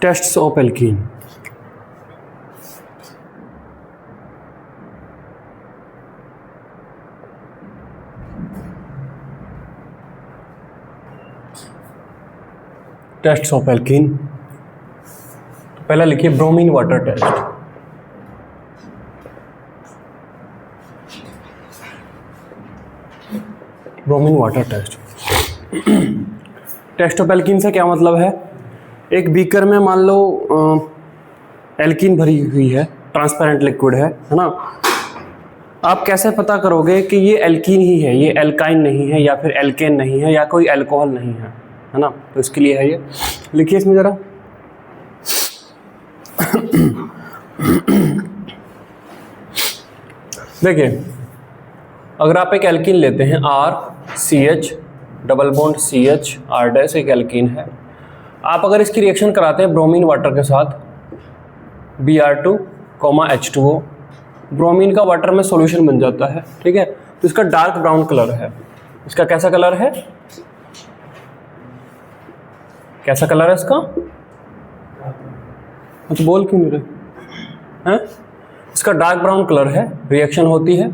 Tests of alkene. Tests of alkene, तो पहला लिखिए bromine water test. Bromine water test. Test of alkene से क्या मतलब है? एक बीकर में मान लो एल्कीन भरी हुई है, ट्रांसपेरेंट लिक्विड है ना। आप कैसे पता करोगे कि ये एल्कीन ही है, ये एल्काइन नहीं है या फिर एल्केन नहीं है या कोई अल्कोहल नहीं है ना। तो इसके लिए है ये, लिखिए इसमें जरा। देखिए, अगर आप एक एल्कीन लेते हैं RCH double bond CH R- एक एल्कीन है। आप अगर इसकी रिएक्शन कराते हैं ब्रोमीन वाटर के साथ Br2, H2O, ब्रोमीन का वाटर में सॉल्यूशन बन जाता है, ठीक है। तो इसका डार्क ब्राउन कलर है। इसका कैसा कलर है? कैसा कलर है इसका? तो बोल क्यों नहीं रहे हैं? इसका डार्क ब्राउन कलर है। रिएक्शन होती है,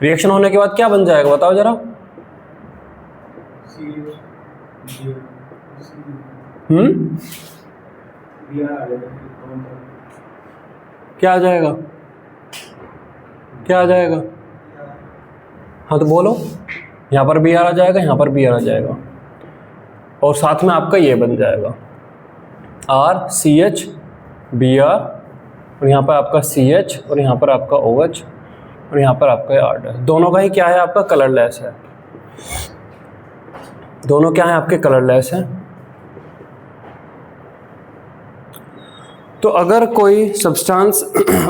रिएक्शन होने के बाद क्या बन जाएगा बताओ जरा। क्या आ जाएगा? क्या आ जाएगा? हाँ तो बोलो। यहाँ पर Br आ जाएगा, यहाँ पर Br आ जाएगा, और साथ में आपका ये बन जाएगा RCH Br, और यहाँ पर आपका CH, और यहाँ पर आपका OH, और यहाँ पर आपका R। दोनों का ही क्या है? आपका कलरलेस है। दोनों क्या है? आपके कलरलेस है। तो अगर कोई सब्सटेंस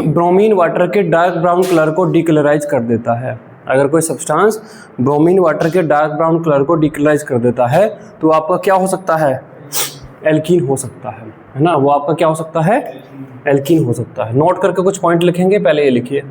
ब्रोमीन वाटर के डार्क ब्राउन कलर को डीकलराइज कर देता है, अगर कोई सब्सटेंस ब्रोमीन वाटर के डार्क ब्राउन कलर को डीकलराइज कर देता है, तो आपका क्या हो सकता है? एल्कीन हो सकता है ना। वो आपका क्या हो सकता है? एल्कीन हो सकता है। नोट करके कुछ पॉइंट लिखेंगे, पहले ये लिखिए।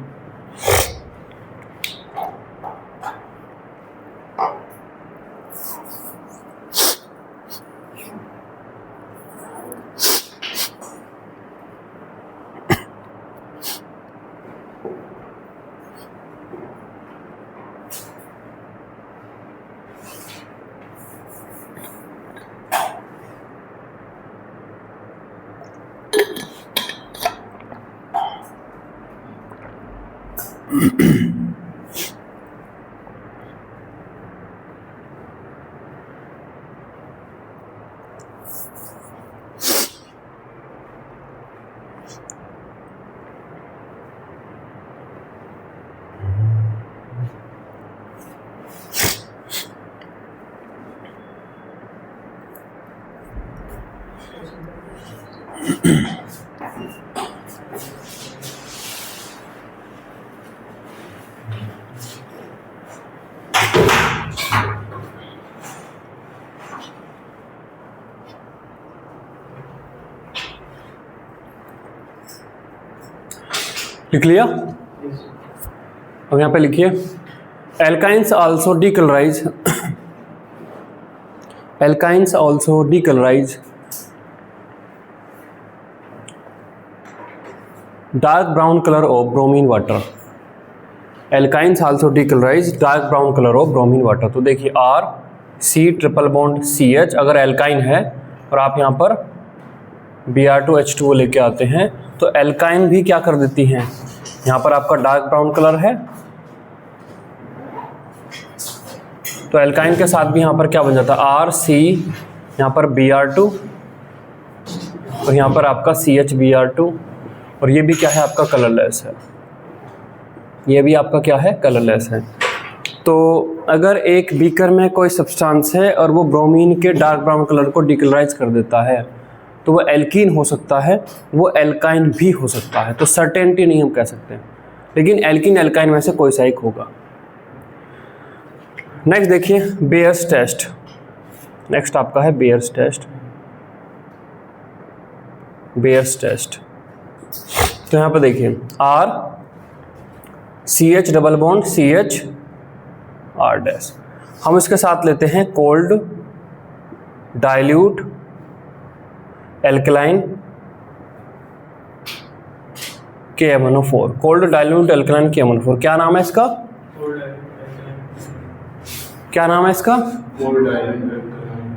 लिख लिया? अब यहाँ पे लिखिए alkynes also decolourise, alkynes also decolourise dark brown colour of bromine water. Alkynes also decolourise dark brown colour of bromine water. तो देखिए RC ट्रिपल बॉन्ड CH अगर एल्काइन है और आप यहाँ पर Br2 H2O लेके आते हैं, तो एल्काइन भी क्या कर देती हैं? यहाँ पर आपका डार्क ब्राउन कलर है, तो एल्काइन के साथ भी यहाँ पर क्या बन जाता है? RC, यहाँ पर Br2, और यहाँ पर आपका CH Br2, और ये भी क्या है? आपका कलरलेस है। ये भी आपका क्या है? कलरलेस है। तो अगर एक बीकर में कोई सब्सटेंस है और वो ब्रोमीन के डार्क ब्राउन कलर को डिकलराइज कर देता है, तो वो एल्कीन हो सकता है, वो एल्काइन भी हो सकता है। तो सर्टेनिटी नहीं हम कह सकते, लेकिन एल्कीन एल्काइन में से कोई सा एक होगा। नेक्स्ट देखिए बेयर्स टेस्ट। नेक्स्ट आपका है बेयर्स टेस्ट। बेयर्स टेस्ट, तो यहाँ पर देखिए RCH double bond CH R-। हम इसके साथ लेते हैं cold dilute alkaline KMnO4, cold dilute alkaline KMnO4। क्या नाम है इसका? क्या नाम है इसका?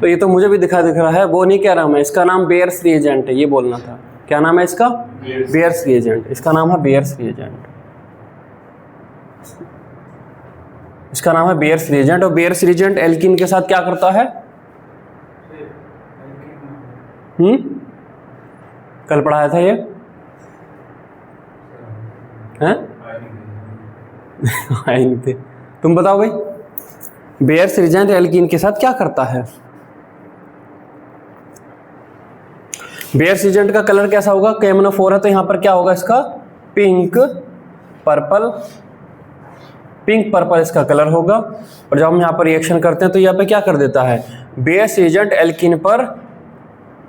तो ये तो मुझे भी दिख रहा है, वो नहीं, क्या नाम है इसका? नाम बेयर्स रिएजेंट है, ये बोलना था। क्या नाम है इसका? Bears reagent. इसका नाम है बेयर्स रिएजेंट। इसका नाम है बेयर्स रिएजेंट। और बेयर्स रिएजेंट एल्कीन के साथ क्या करता है? कल पढ़ाया था ये हैं? आए नहीं थे। तुम बताओ भाई, बेयर्स रिएजेंट एल्कीन के साथ क्या करता है? बेयर्स रिएजेंट का कलर कैसा होगा? KMnO4 है तो यहां पर क्या होगा इसका? पिंक पर्पल, पिंक पर्पल इसका कलर होगा। और जब हम यहाँ पर रिएक्शन करते हैं तो यहाँ पे क्या कर देता है? बेयर्स रिएजेंट एल्कीन पर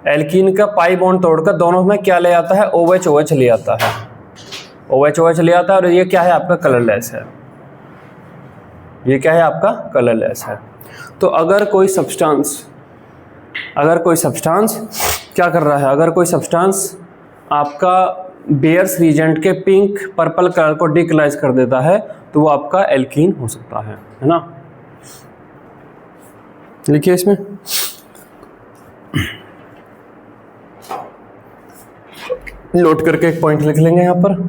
एल्कीन का पाई बॉन्ड तोड़कर दोनों में क्या ले आता है? OH OH ले आता है, OH OH ले आता है। और ये क्या है? आपका कलरलेस है। ये क्या है? आपका कलरलेस है। तो अगर कोई सब्सटेंस क्या कर रहा है? अगर कोई सब्सटेंस आपका बेयर्स रिएजेंट के पिंक पर्पल कलर को डिकलराइज कर देता है तो वो आपका एल्कीन हो सकता है ना? लिखिए इसमें नोट करके एक पॉइंट लिख लेंगे यहां पर।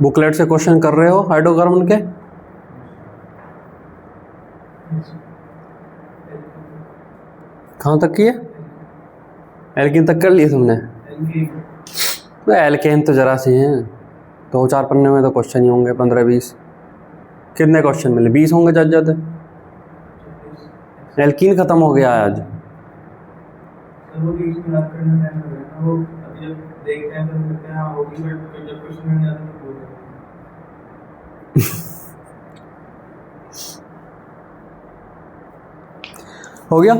बुकलेट से क्वेश्चन कर रहे हो हाइड्रोकार्बन के? कहाँ तक किए? एल्कीन तक कर लिए तुमने? एल्केन तो जरा सी हैं, 2-4 पन्ने में तो क्वेश्चन ही होंगे 15-20। कितने क्वेश्चन मिले? 20 होंगे ज़्यादा। एल्कीन खत्म हो गया आज। हो गया।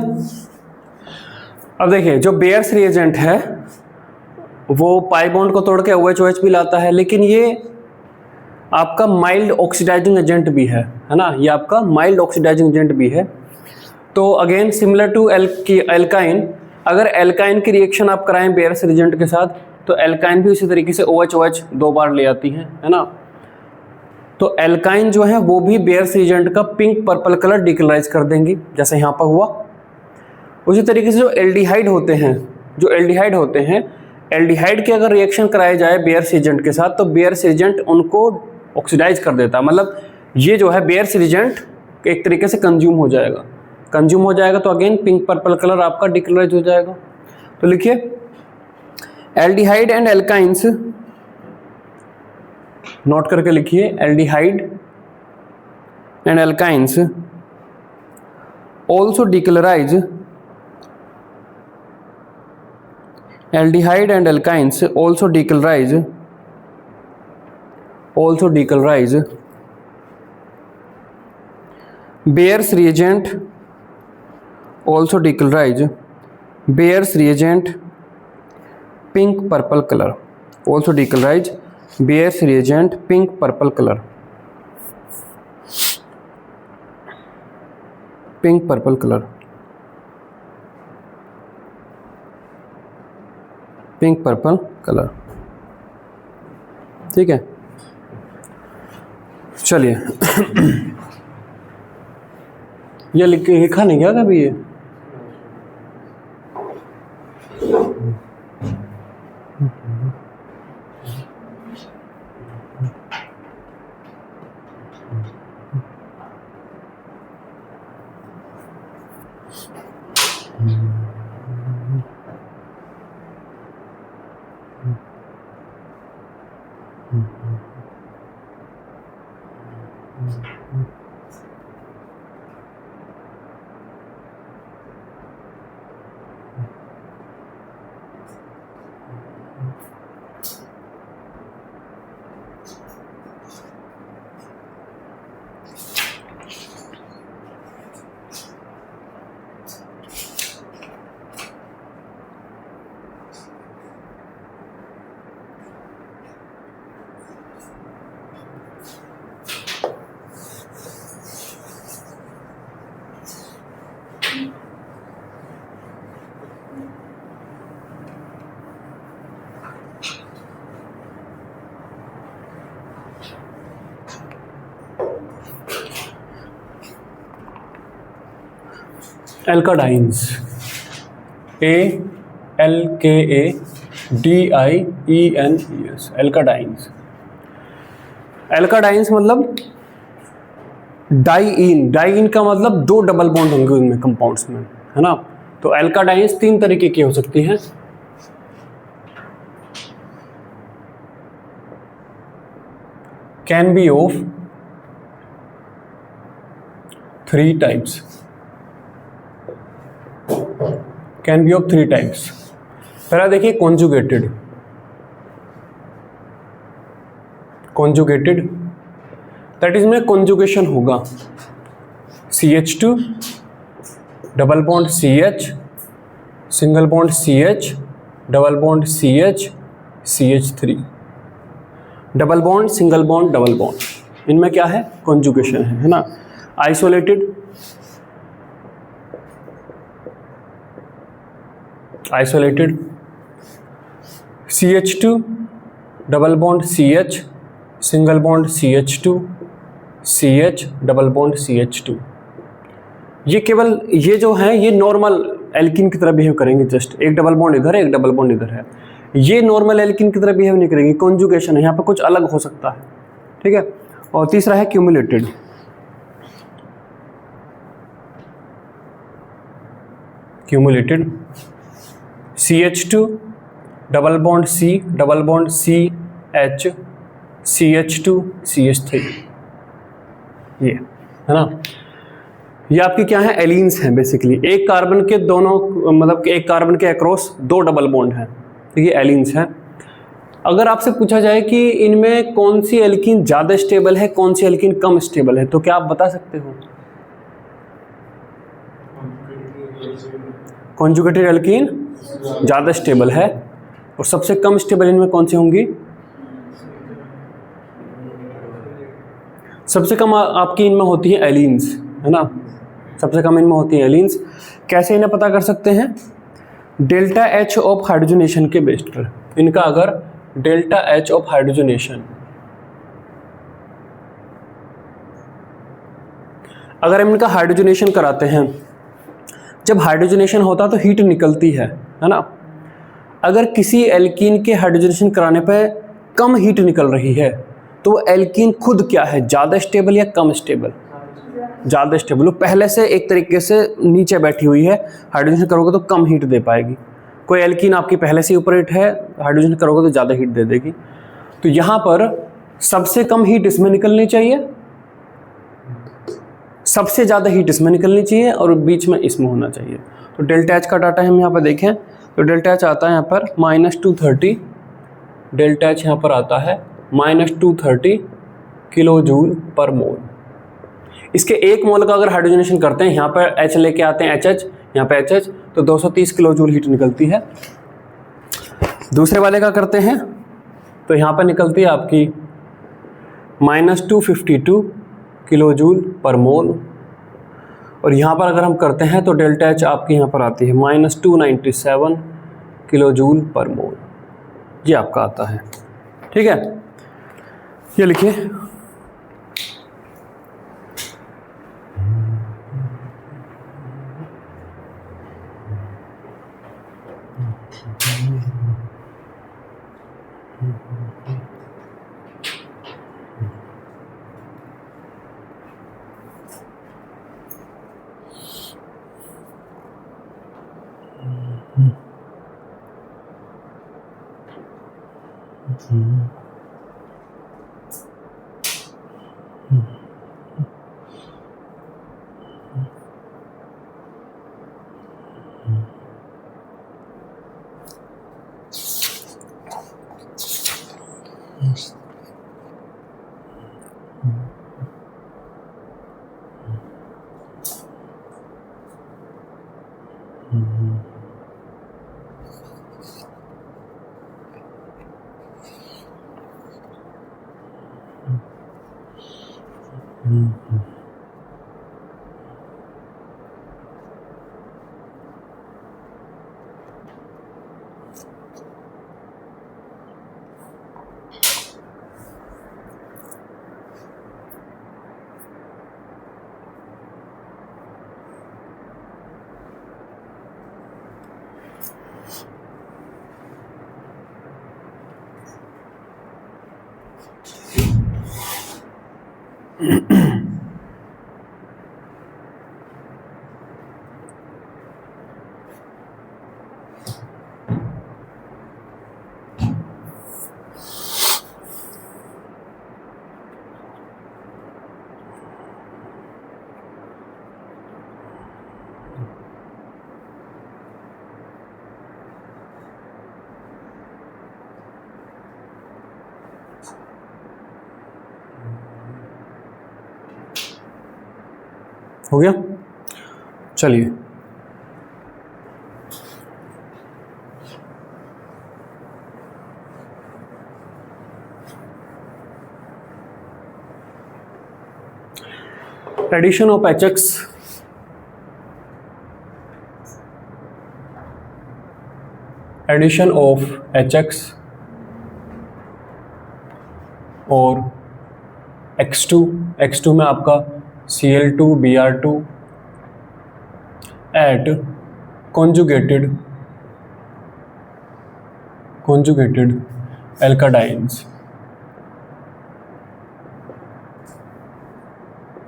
अब देखिए, जो बेयर्स रिएजेंट है वो पाई बॉन्ड को तोड़ के OH OH भी लाता है, लेकिन ये आपका माइल्ड ऑक्सीडाइजिंग एजेंट भी है ना? ये आपका माइल्ड ऑक्सीडाइजिंग एजेंट भी है। तो अगेन सिमिलर टू एल्काइन, अगर एल्काइन की रिएक्शन आप कराएं बेयर्स रिएजेंट के साथ तो एल्काइन भी उसी तरीके से OH OH 2 बार ले आती है ना? तो एल्काइन जो है वो भी बेयर्स रिएजेंट का पिंक पर्पल कलर डिकलराइज कर देंगी, जैसे यहाँ पर हुआ। उसी तरीके से जो एल्डिहाइड होते हैं, एल्डिहाइड के अगर रिएक्शन कराया जाए बेयर्स रिएजेंट के साथ तो बेयर्स रिएजेंट उनको ऑक्सीडाइज कर देता है। मतलब ये जो है बेयर्स रिएजेंट एक तरीके से कंज्यूम हो जाएगा तो अगेन पिंक पर्पल कलर आपका डिकलराइज हो जाएगा। तो लिखिए, एल्डिहाइड एंड एल्काइंस नोट करके लिखिए, aldehyde and alkynes also decolourise, aldehyde and alkynes also decolourise Bayer's reagent also decolorize Bayer's reagent pink purple color, also decolorize Bayer's reagent pink purple color, pink purple color, pink purple color। ठीक है, चलिए ये लिखा नहीं क्या कभी ये? एल्काडाइंस, ALKADIENES, एल्काडाइंस। एल्काडाइंस मतलब डाइईन, डाइईन का मतलब दो डबल बॉन्ड होंगे उनमें, कंपाउंड्स में, है ना। तो एल्काडाइंस तीन तरीके की हो सकती हैं। Can be of 3 types, can be of 3 types. पहला देखिए कॉन्जुगेटेड, कॉन्जुगेटेड दैट इज में कॉन्जुगेशन होगा CH2 double bond CH, single bond CH, double bond CH, CH3, double bond, single bond, double bond, इनमें क्या है? कॉन्जुगेशन है ना। Isolated, isolated CH2 double bond CH, single bond CH2, CH, double bond CH2। ये केवल ये जो है ये नॉर्मल एल्कीन की तरह बिहेव करेंगे, जस्ट एक डबल बॉन्ड इधर है, एक डबल बॉन्ड इधर है। ये नॉर्मल एल्कीन की तरह बिहेव नहीं करेंगे, कॉन्जुगेशन है, यहाँ पर कुछ अलग हो सकता है, ठीक है। और तीसरा है cumulated, cumulated CH2 double bond C, double bond CH, CH2, CH3, ये है ना। ये आपकी क्या है? एलीन्स हैं बेसिकली। एक कार्बन के दोनों, मतलब एक कार्बन के अक्रॉस 2 डबल बॉन्ड हैं, तो ये एलीन्स हैं। अगर आपसे पूछा जाए कि इनमें कौन सी एल्कीन ज़्यादा स्टेबल है, कौन सी एल्कीन कम स्टेबल है, तो क्या आप बता सकते हो? कॉन्जुगेटेड एल्कीन ज़्यादा स्टेबल है, और सबसे कम स्टेबल इनमें कौन सी होंगी? सबसे कम आपकी इनमें होती है एलीन्स, है ना। सबसे कम इनमें होती है एलीन्स। कैसे इन्हें पता कर सकते हैं? डेल्टा H ऑफ हाइड्रोजनेशन के बेस पर। इनका अगर डेल्टा H ऑफ हाइड्रोजनेशन, अगर हम इनका हाइड्रोजनेशन कराते हैं, जब हाइड्रोजनेशन होता है तो हीट निकलती है ना। अगर किसी एल्कीन के हाइड्रोजनेशन कराने पर कम हीट निकल रही है, तो एल्कीन खुद क्या है? ज़्यादा स्टेबल या कम स्टेबल? ज़्यादा स्टेबल। वो पहले से एक तरीके से नीचे बैठी हुई है, हाइड्रोजन करोगे तो कम हीट दे पाएगी। कोई एल्कीन आपकी पहले से ऊपर हीट है, हाइड्रोजन करोगे तो ज़्यादा हीट दे देगी। तो यहाँ पर सबसे कम हीट इसमें निकलनी चाहिए, सबसे ज़्यादा हीट इसमें निकलनी चाहिए और बीच में इसमें होना चाहिए। तो डेल्टा एच का डाटा हम यहाँ पर देखें तो डेल्टा एच आता है यहाँ पर -230, डेल्टा एच यहाँ पर आता है -230 किलो जूल पर मोल। इसके एक मोल का अगर हाइड्रोजनेशन करते हैं, यहाँ पर एच लेके आते हैं HH, यहाँ पे HH, तो 230 किलो जूल हीट निकलती है। दूसरे वाले का करते हैं तो यहाँ पर निकलती है आपकी -252 किलो जूल पर मोल, और यहाँ पर अगर हम करते हैं तो डेल्टा एच आपकी यहाँ पर आती है -297 किलो जूल पर मोल। ये आपका आता है, ठीक है। ये लिखिए हो गया। चलिए addition of HX addition of HX और X2 में आपका Cl2 Br2 eight conjugated alkynes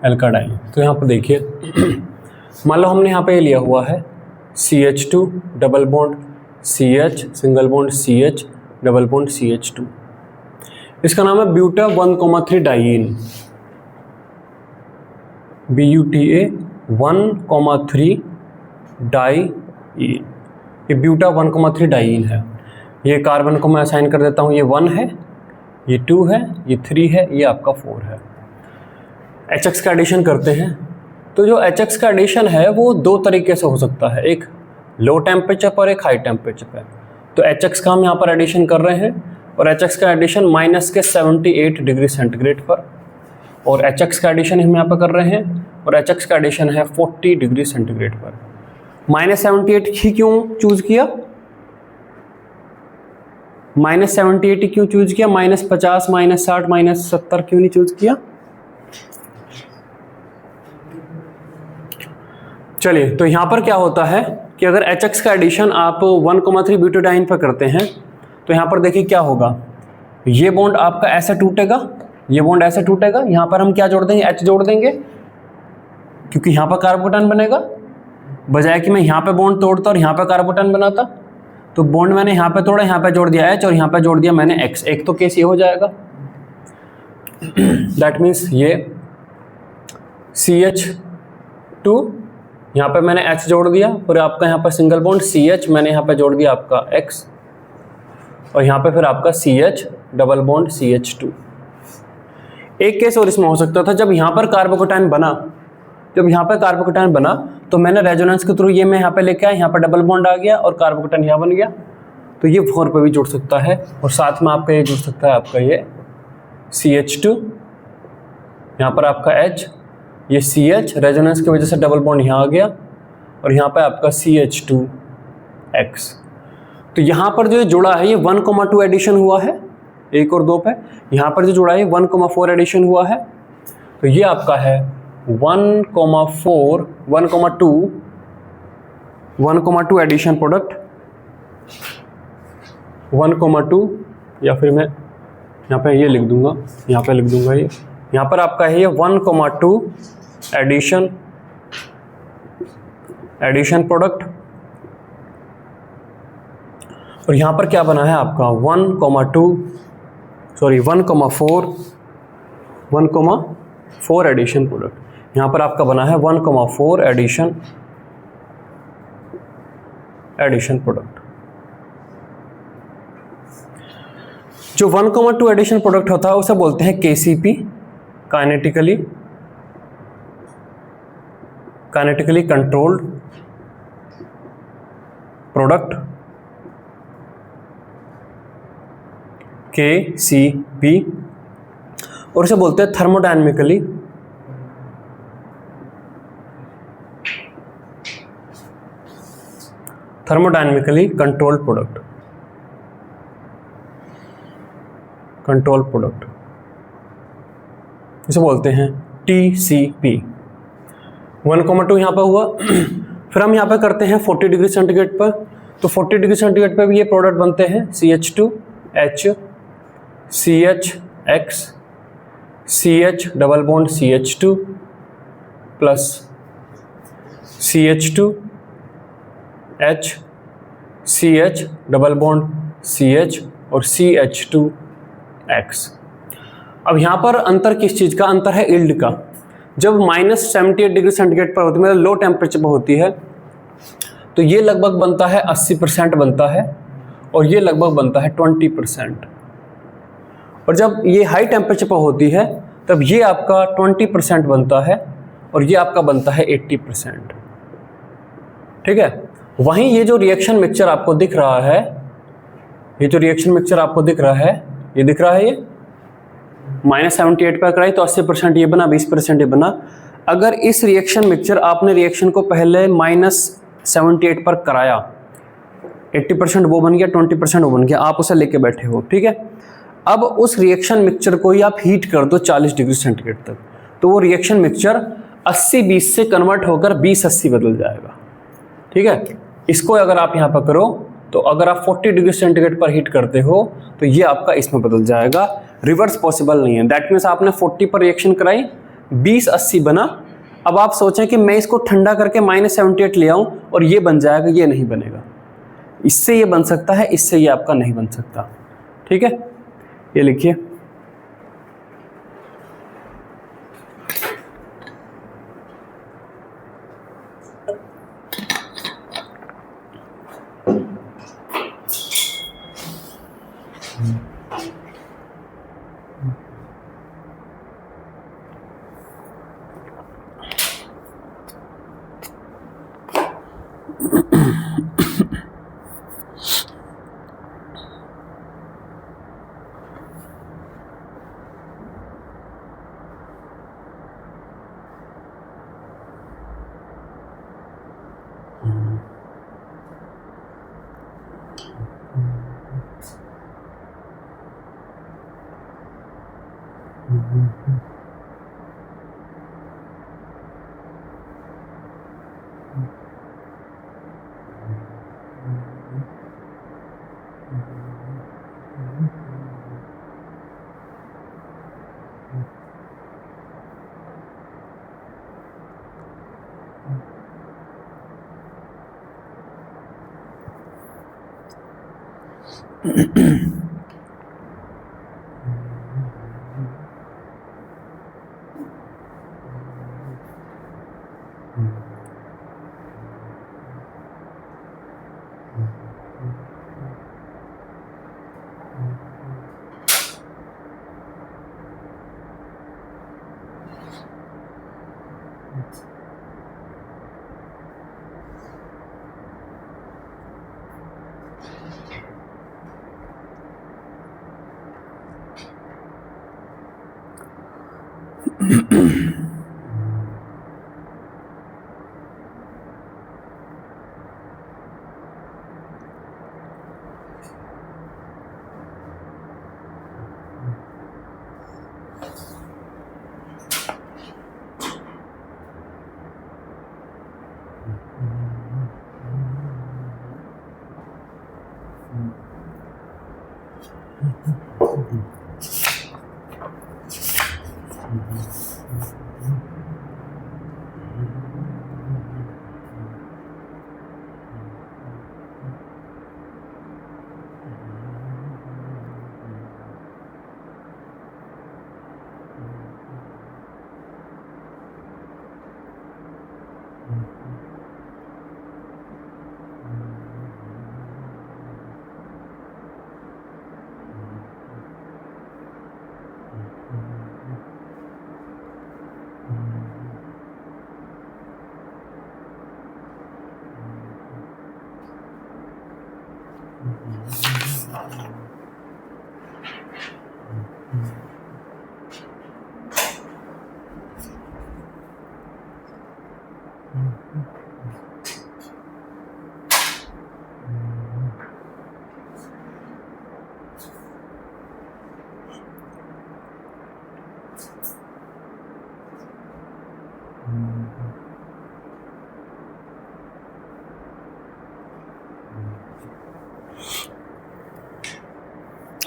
तो यहाँ पर देखिए मान लो हमने यहाँ पे लिया हुआ है CH2 double bond CH single bond CH double bond CH2, इसका नाम है ब्यूटा 1,3 डाइईन, BUTA 1,3 डाइईन। ये ब्यूटा 1,3 डाइईन है। ये कार्बन को मैं असाइन कर देता हूँ, ये 1 है, ये 2 है, ये 3 है, ये आपका 4 है। HX का एडिशन करते हैं तो जो HX का एडिशन है वो दो तरीके से हो सकता है, एक लो टेम्परेचर पर, एक हाई टेम्परेचर पर। तो HX का हम यहाँ पर एडिशन कर रहे हैं और HX का एडिशन -78 डिग्री सेंटीग्रेड पर, और HX का एडिशन हम यहाँ पर कर रहे हैं और HX का एडिशन है 40 डिग्री सेंटीग्रेड पर। -78 ही क्यों चूज किया, -78 ही क्यों चूज किया, -50, -60, -70 क्यों नहीं चूज किया? चलिए तो यहाँ पर क्या होता है कि अगर HX का एडिशन आप 1,3 ब्यूटाडाइन पर करते हैं तो यहाँ पर देखिए क्या होगा, ये बॉन्ड आपका ऐसे टूटेगा, ये बॉन्ड ऐसे टूटेगा, यहाँ पर हम क्या जोड़ देंगे, H जोड़ देंगे, क्योंकि यहाँ पर कार्बोटन बनेगा, बजाय कि मैं यहाँ पे बॉन्ड तोड़ता और यहाँ पे कार्बोटन बनाता। तो बॉन्ड मैंने यहाँ पे तोड़ा, यहाँ पे जोड़ दिया H और यहाँ पे जोड़ दिया मैंने X, एक तो केस ये हो जाएगा। दैट मीन्स ये CH2, यहाँ पे मैंने H जोड़ दिया और आपका यहाँ पर सिंगल बॉन्ड CH मैंने यहाँ पे जोड़ दिया आपका X, और यहाँ पे फिर आपका CH डबल बॉन्ड CH2। एक केस और इसमें हो सकता था, जब यहाँ पर कार्बोकेटाइन बना, तो मैंने रेजोनेंस के थ्रू ये मैं यहाँ पे लेके आया, यहाँ पर डबल बॉन्ड आ गया और कार्बोकेटाइन यहाँ बन गया, तो ये 4 पे भी जुड़ सकता है, और साथ में आपका ये जुड़ सकता है आपका ये CH2, यहाँ पर आपका H, ये CH रेजोनेंस की वजह से डबल बॉन्ड यहाँ आ गया, और यहाँ पे आपका CH2X। तो यहाँ पर जो जुड़ा है ये 1,2 एडिशन हुआ है, 1 और 2 पे। यहाँ पर जो जुड़ा है 1,4 एडिशन हुआ है, तो ये आपका है 1,4 1,2 एडिशन प्रोडक्ट, 1,2, या फिर मैं यहाँ पे ये लिख दूंगा, यहाँ पे लिख दूंगा ये, यहाँ पर आपका है ये 1,2 एडिशन प्रोडक्ट, और यहाँ पर क्या बना है आपका 1,4 एडिशन प्रोडक्ट। यहाँ पर आपका बना है 1,4 एडिशन प्रोडक्ट। जो 1,2 एडिशन प्रोडक्ट होता है उसे बोलते हैं KCP, kinetically controlled product, KCP, और इसे बोलते हैं थर्मोडायनेमिकली कंट्रोल्ड प्रोडक्ट, इसे बोलते हैं TCP। 1,2 यहाँ पर हुआ। फिर हम यहाँ पे करते हैं 40 डिग्री सेंटीग्रेड पर, तो 40 डिग्री सेंटीग्रेड पर भी ये प्रोडक्ट बनते हैं CH2H, CHX, CH double bond CH2 plus CH2H, CH double bond CH और CH2X। अब यहाँ पर अंतर किस चीज़ का अंतर है? इल्ड का। जब -78 डिग्री सेंटीग्रेड पर होती है, मतलब लो टेम्परेचर पर होती है, तो ये लगभग बनता है 80% बनता है, और ये लगभग बनता है 20%। और जब ये हाई टेम्परेचर पर होती है तब ये आपका 20% बनता है, और ये आपका बनता है 80%। ठीक है। वहीं ये जो रिएक्शन मिक्सचर आपको दिख रहा है, ये दिख रहा है ये -78 पर कराई तो 80% ये बना, 20% ये बना। अगर इस रिएक्शन मिक्सचर आपने रिएक्शन को पहले -78 पर कराया, 80% वो बन गया, 20% वो बन गया, आप उसे लेके बैठे हो, ठीक है। अब उस रिएक्शन मिक्सचर को ही आप हीट कर दो 40 डिग्री सेंटीग्रेड तक, तो वो रिएक्शन मिक्सचर 80-20 से कन्वर्ट होकर 20-80 बदल जाएगा, ठीक है। इसको अगर आप यहाँ पर करो तो अगर आप 40 डिग्री सेंटीग्रेड पर हीट करते हो तो ये आपका इसमें बदल जाएगा, रिवर्स पॉसिबल नहीं है। दैट मीन्स आपने 40 पर रिएक्शन कराई, 20-80 बना, अब आप सोचें कि मैं इसको ठंडा करके -78 ले आऊं और ये बन जाएगा, ये नहीं बनेगा। इससे ये बन सकता है, इससे ये आपका नहीं बन सकता, ठीक है। ये लिखिए,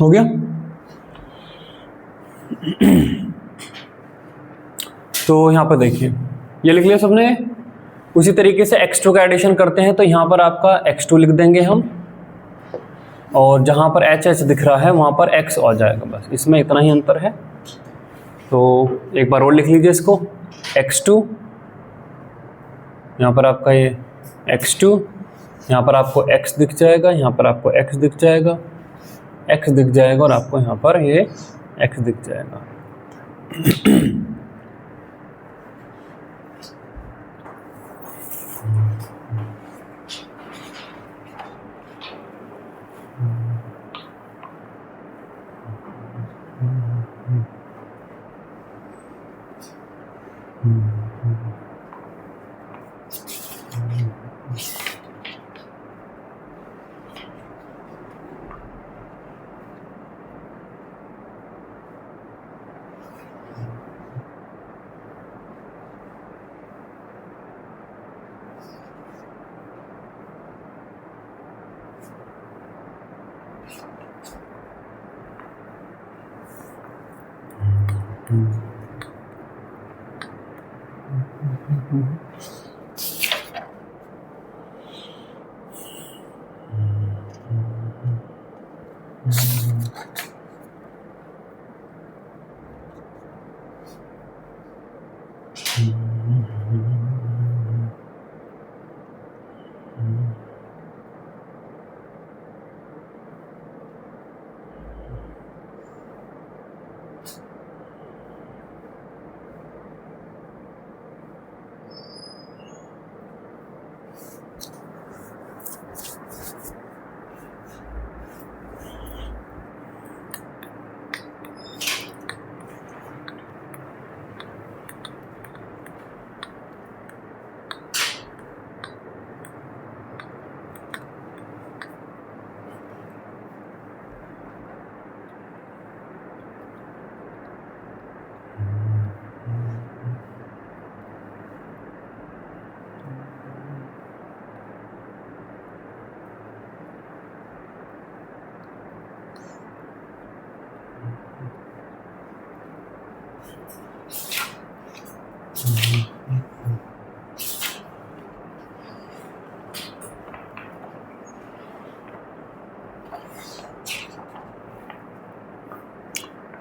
हो गया। तो यहाँ पर देखिए ये लिख लिया सबने। उसी तरीके से x2 का एडिशन करते हैं तो यहाँ पर आपका x2 लिख देंगे हम, और जहाँ पर HH दिख रहा है वहाँ पर x आ जाएगा, बस इसमें इतना ही अंतर है। तो एक बार और लिख लीजिए इसको, x2, यहाँ पर आपका ये x2, यहाँ पर आपको x दिख जाएगा, यहाँ पर आपको x दिख जाएगा, x दिख जाएगा, और आपको यहाँ पर ये x दिख जाएगा।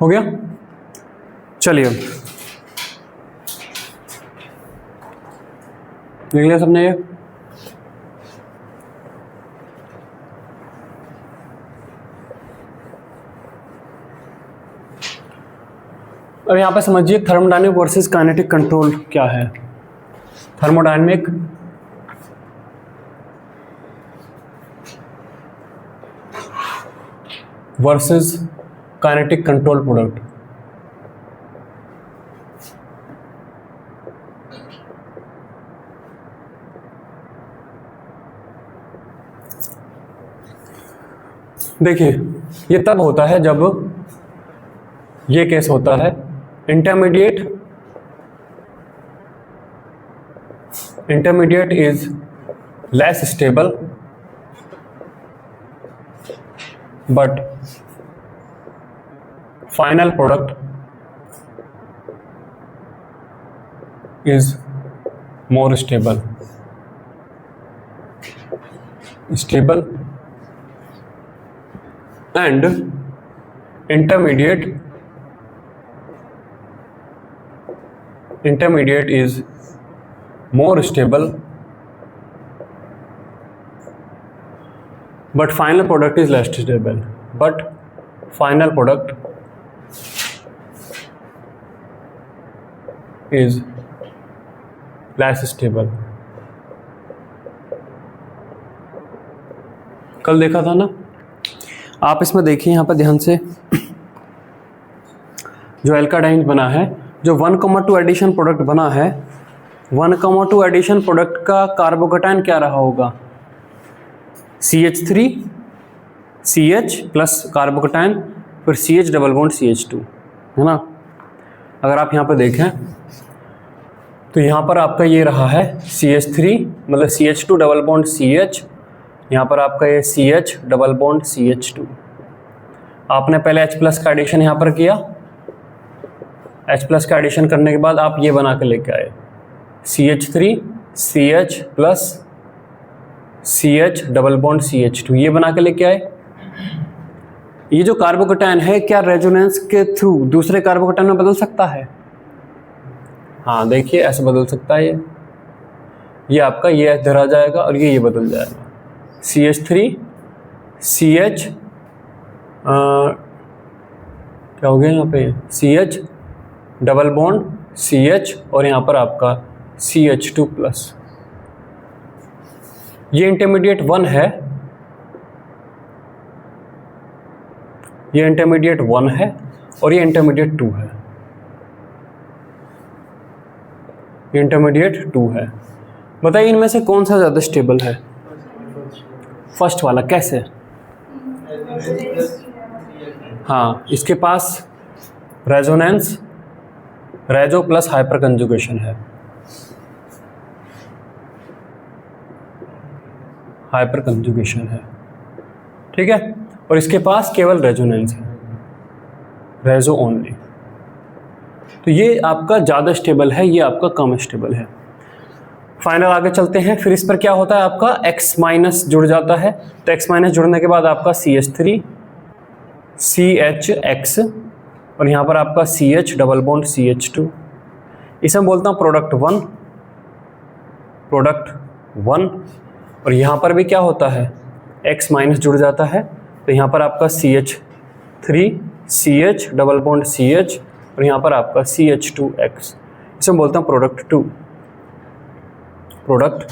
हो गया। चलिए अब देख लिया सबने ये। अब यहाँ पे समझिए थर्मोडायनेमिक वर्सेस काइनेटिक कंट्रोल क्या है। Thermodynamic versus kinetic control product. देखिए ये तब होता है जब ये केस होता है intermediate is less stable but final product is more stable and intermediate is more stable but final product is less stable कल देखा था ना आप, इसमें देखिए यहाँ पर ध्यान से, जो एल्काडाइन बना है, जो 1,2 एडिशन प्रोडक्ट बना है, 1,2 एडिशन प्रोडक्ट का कार्बोकेटाइन क्या रहा होगा? CH3 CH प्लस कार्बोकेटाइन, फिर CH डबल बॉन्ड CH2, है ना। अगर आप यहाँ पर देखें तो यहाँ पर आपका ये रहा है CH3 मतलब CH2 डबल बॉन्ड CH, यहाँ पर आपका ये CH डबल बॉन्ड CH2। आपने पहले H प्लस का एडिशन यहाँ पर किया, H प्लस का एडिशन करने के बाद आप ये बना के लेके आए CH3 CH plus CH double bond CH2, ये बना के लेके आए। ये जो कार्बोकेटाइन है क्या रेजोनेंस के थ्रू दूसरे कार्बोकेटाइन में बदल सकता है? हाँ देखिए ऐसे बदल सकता है। ये आपका ये इधर आ जाएगा और ये बदल जाएगा CH3 CH क्या हो गया यहाँ पे CH डबल बॉन्ड CH और यहाँ पर आपका CH2 प्लस। ये इंटरमीडिएट 1 है, ये इंटरमीडिएट 1 है और ये इंटरमीडिएट 2 है, ये इंटरमीडिएट 2 है। बताइए इनमें से कौन सा ज़्यादा स्टेबल है? फर्स्ट वाला। कैसे? हाँ, इसके पास रेजोनेंस रेजो प्लस हाइपर कंजुगेशन है, हाइपर कंजुगेशन है, ठीक है। और इसके पास केवल रेजोनेंस है, रेजो ओनली। तो ये आपका ज़्यादा स्टेबल है, ये आपका कम स्टेबल है। फाइनल आगे चलते हैं। फिर इस पर क्या होता है आपका X माइनस जुड़ जाता है, तो X माइनस जुड़ने के बाद आपका CH3 CHX और यहाँ पर आपका CH डबल बॉन्ड CH2। इसे मैं बोलता हूँ प्रोडक्ट 1 और यहाँ पर भी क्या होता है X माइनस जुड़ जाता है, तो यहाँ पर आपका CH3 CH double bond CH और यहाँ पर आपका CH2X। इसे मैं बोलता हूँ प्रोडक्ट 2। प्रोडक्ट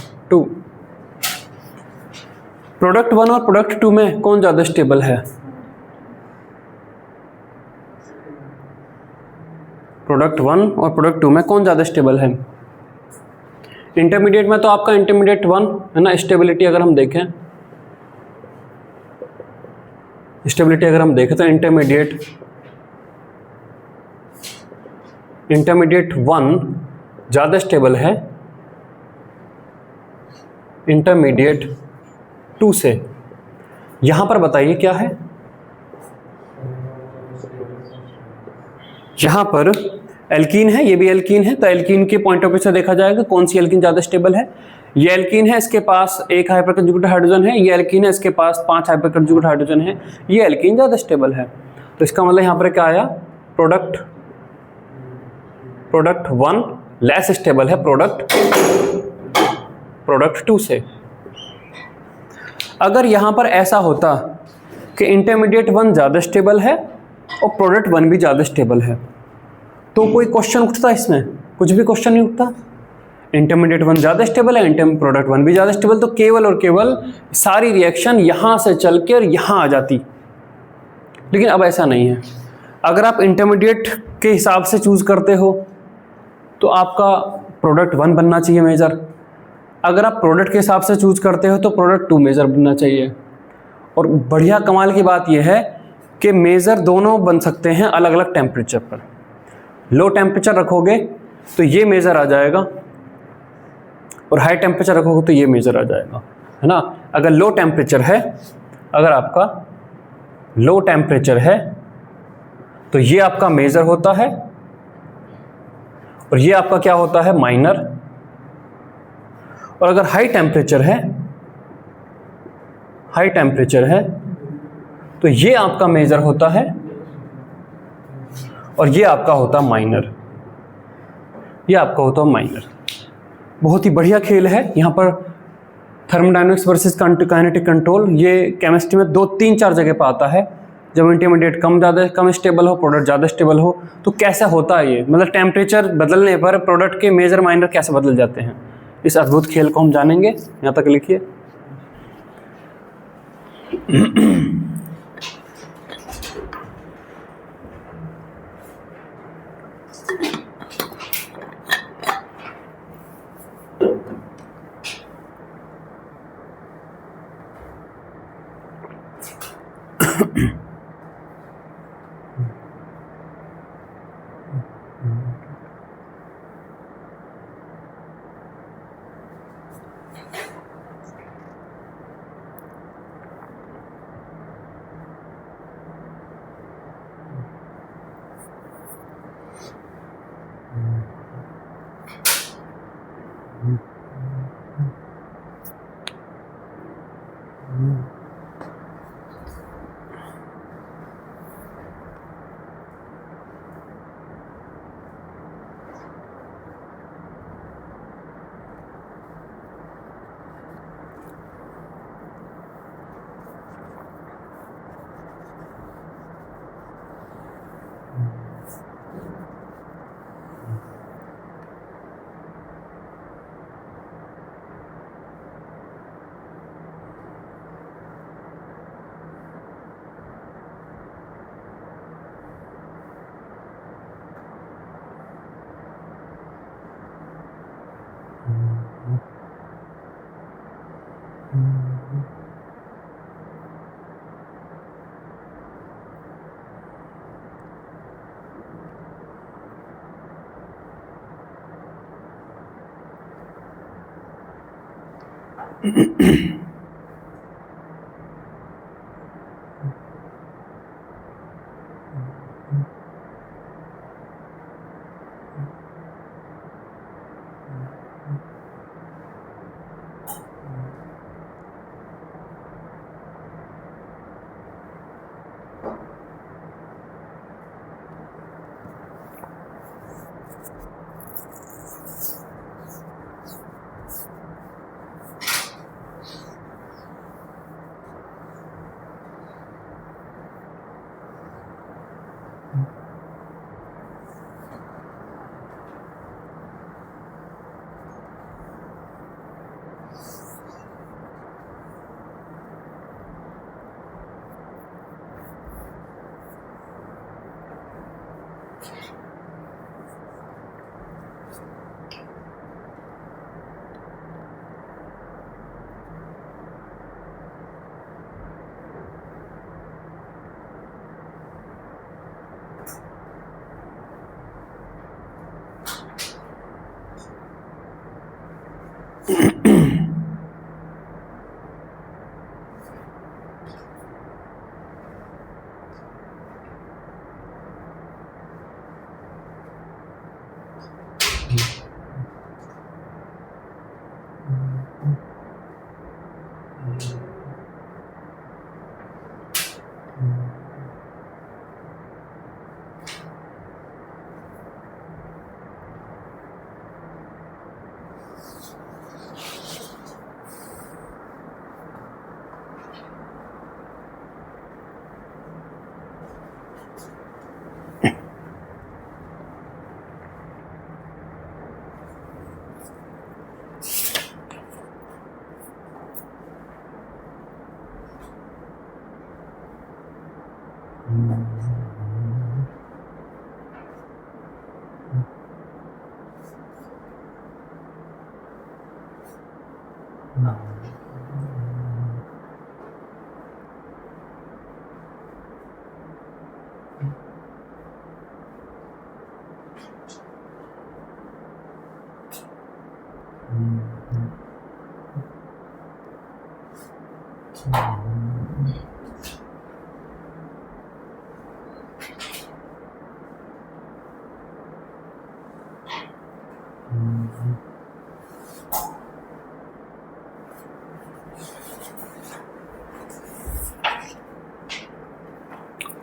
1 और प्रोडक्ट 2 में कौन ज़्यादा स्टेबल है? प्रोडक्ट 1 और प्रोडक्ट 2 में कौन ज़्यादा स्टेबल है? इंटरमीडिएट में तो आपका इंटरमीडिएट 1 है ना। स्टेबिलिटी अगर हम देखें तो इंटरमीडिएट 1 ज़्यादा स्टेबल है इंटरमीडिएट 2 से। यहाँ पर बताइए क्या है? यहाँ पर एल्कीन है, ये भी एल्कीन है, तो एल्कीन के पॉइंट ऑफ व्यू से देखा जाएगा कौन सी एल्कीन ज़्यादा स्टेबल है। ये एल्कीन है, इसके पास 1 हाइपर कंजुगेटेड हाइड्रोजन है। ये एल्कीन है, इसके पास 5 हाइपर कंजुगेटेड हाइड्रोजन है। ये एल्कीन ज़्यादा स्टेबल है। तो इसका मतलब यहाँ पर क्या आया? प्रोडक्ट 1 लेस स्टेबल है प्रोडक्ट 2 से। अगर यहाँ पर ऐसा होता कि इंटरमीडिएट 1 ज़्यादा स्टेबल है और प्रोडक्ट 1 भी ज़्यादा स्टेबल है, तो कोई क्वेश्चन उठता? इसमें कुछ भी क्वेश्चन नहीं उठता। इंटरमीडिएट 1 ज़्यादा स्टेबल है, प्रोडक्ट 1 भी ज़्यादा स्टेबल, तो केवल और केवल सारी रिएक्शन यहाँ से चल कर यहाँ आ जाती। लेकिन अब ऐसा नहीं है। अगर आप इंटरमीडिएट के हिसाब से चूज़ करते हो तो आपका प्रोडक्ट 1 बनना चाहिए मेजर। अगर आप प्रोडक्ट के हिसाब से चूज़ करते हो तो प्रोडक्ट 2 मेजर बनना चाहिए। और बढ़िया कमाल की बात यह है कि मेज़र दोनों बन सकते हैं अलग अलग टेम्परेचर पर। लो टेम्परेचर रखोगे तो ये मेज़र आ जाएगा, और हाई टेम्परेचर रखोगे तो ये मेज़र आ जाएगा, है ना। अगर लो टेम्परेचर है, अगर आपका लो टेम्परेचर है तो ये आपका मेज़र होता है, और ये आपका क्या होता है, माइनर। और अगर हाई टेम्परेचर है, हाई टेम्परेचर है तो ये आपका मेजर होता है, और ये आपका होता माइनर, ये आपका होता माइनर। बहुत ही बढ़िया खेल है। यहाँ पर थर्मोडायनेमिक्स वर्सेस काइनेटिक कंट्रोल, ये केमिस्ट्री में 2-3-4 जगह पर आता है। जब इंटरमीडिएट कम स्टेबल हो, प्रोडक्ट ज़्यादा स्टेबल हो, तो कैसा होता है ये, मतलब टेम्परेचर बदलने पर प्रोडक्ट के मेजर माइनर कैसे बदल जाते हैं। इस अद्भुत खेल को हम जानेंगे। यहाँ तक लिखिए।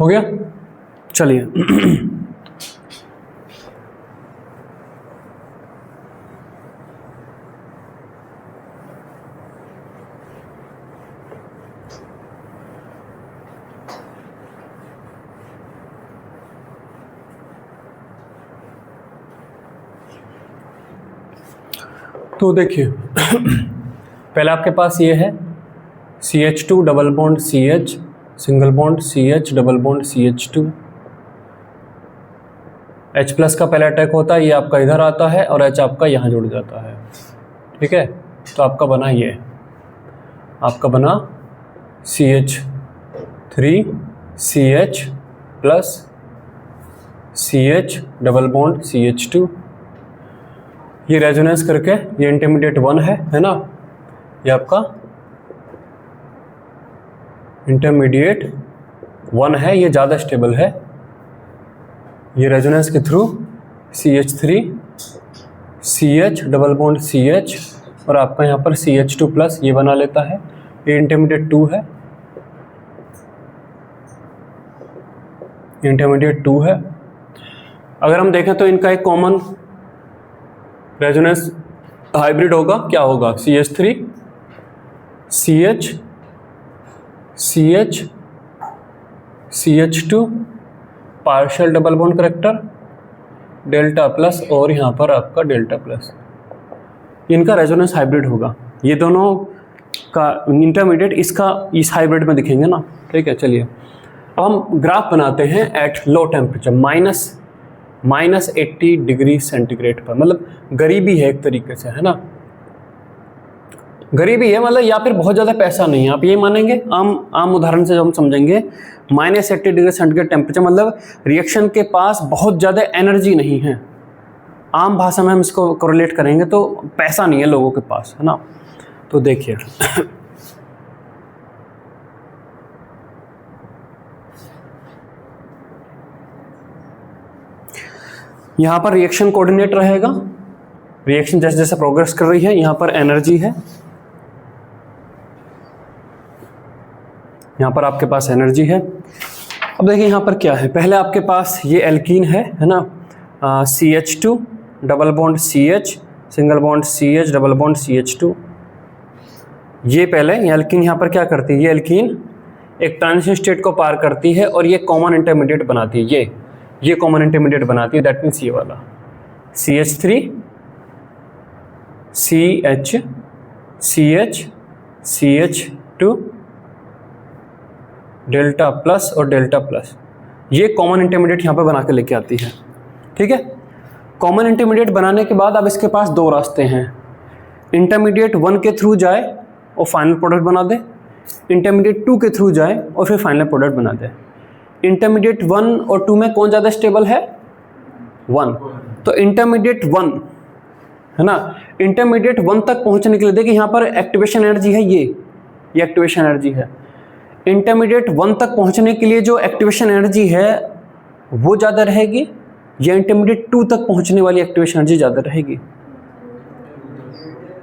हो गया, चलिए। तो देखिए पहले आपके पास ये है CH2 double bond CH single bond CH double bond CH2। H plus का पहला अटैक होता है, ये आपका इधर आता है और H आपका यहाँ जुड़ जाता है। ठीक है, तो आपका बना ये, आपका बना CH3 CH plus CH double bond CH2। ये रेजोनेंस करके ये इंटरमीडिएट 1 है ना, ये आपका इंटरमीडिएट 1 है, ये ज़्यादा स्टेबल है। ये रेजोनेंस के through CH3 CH double bond CH और आपका यहाँ पर CH2 प्लस ये बना लेता है, ये इंटरमीडिएट 2 है, इंटरमीडिएट 2 है। अगर हम देखें तो इनका एक कॉमन रेजोनेंस हाइब्रिड होगा, क्या होगा, CH3 CH CH CH2 partial double bond character delta plus और यहाँ पर आपका डेल्टा प्लस, इनका रेजोनेंस हाइब्रिड होगा। ये दोनों का इंटरमीडिएट इसका इस हाइब्रिड में दिखेंगे ना। ठीक है, चलिए अब हम ग्राफ बनाते हैं at low temperature -80 degree centigrade पर। मतलब गरीबी है एक तरीके से, है ना, गरीबी है, मतलब या फिर बहुत ज़्यादा पैसा नहीं है, आप ये मानेंगे। आम उदाहरण से जो हम समझेंगे, -80 डिग्री सेंटीग्रेड टेम्परेचर मतलब रिएक्शन के पास बहुत ज़्यादा एनर्जी नहीं है। आम भाषा में हम इसको कोरिलेट करेंगे तो पैसा नहीं है लोगों के पास, है ना। तो देखिए यहाँ पर रिएक्शन कोऑर्डिनेट रहेगा, रिएक्शन जैसे जैसे प्रोग्रेस कर रही है, यहाँ पर एनर्जी है, यहाँ पर आपके पास एनर्जी है। अब देखिए यहाँ पर क्या है, पहले आपके पास ये एल्कीन है ना, CH2 double bond CH single bond CH double bond CH2। ये पहले ये एल्कीन यहाँ पर क्या करती है, ये एल्कीन एक ट्रांजिशन स्टेट को पार करती है और ये कॉमन इंटरमीडिएट बनाती है, ये कॉमन इंटरमीडिएट बनाती है, दैट मीन्स ये वाला CH3 CH CH CH2 delta plus और डेल्टा प्लस, ये कॉमन इंटरमीडिएट यहाँ पे बना के लेके आती है। ठीक है, कॉमन इंटरमीडिएट बनाने के बाद अब इसके पास दो रास्ते हैं, इंटरमीडिएट 1 के थ्रू जाए और फाइनल प्रोडक्ट बना दे, इंटरमीडिएट 2 के थ्रू जाए और फिर फाइनल प्रोडक्ट बना दे। इंटरमीडिएट 1 और 2 में कौन ज़्यादा स्टेबल है, 1। तो इंटरमीडिएट 1 है ना, इंटरमीडिएट 1 तक पहुंचने के लिए देखिए यहाँ पर एक्टिवेशन एनर्जी है, ये एक्टिवेशन एनर्जी है। इंटरमीडिएट 1 तक पहुंचने के लिए जो एक्टिवेशन एनर्जी है वो ज़्यादा रहेगी या इंटरमीडिएट 2 तक पहुंचने वाली एक्टिवेशन एनर्जी ज़्यादा रहेगी,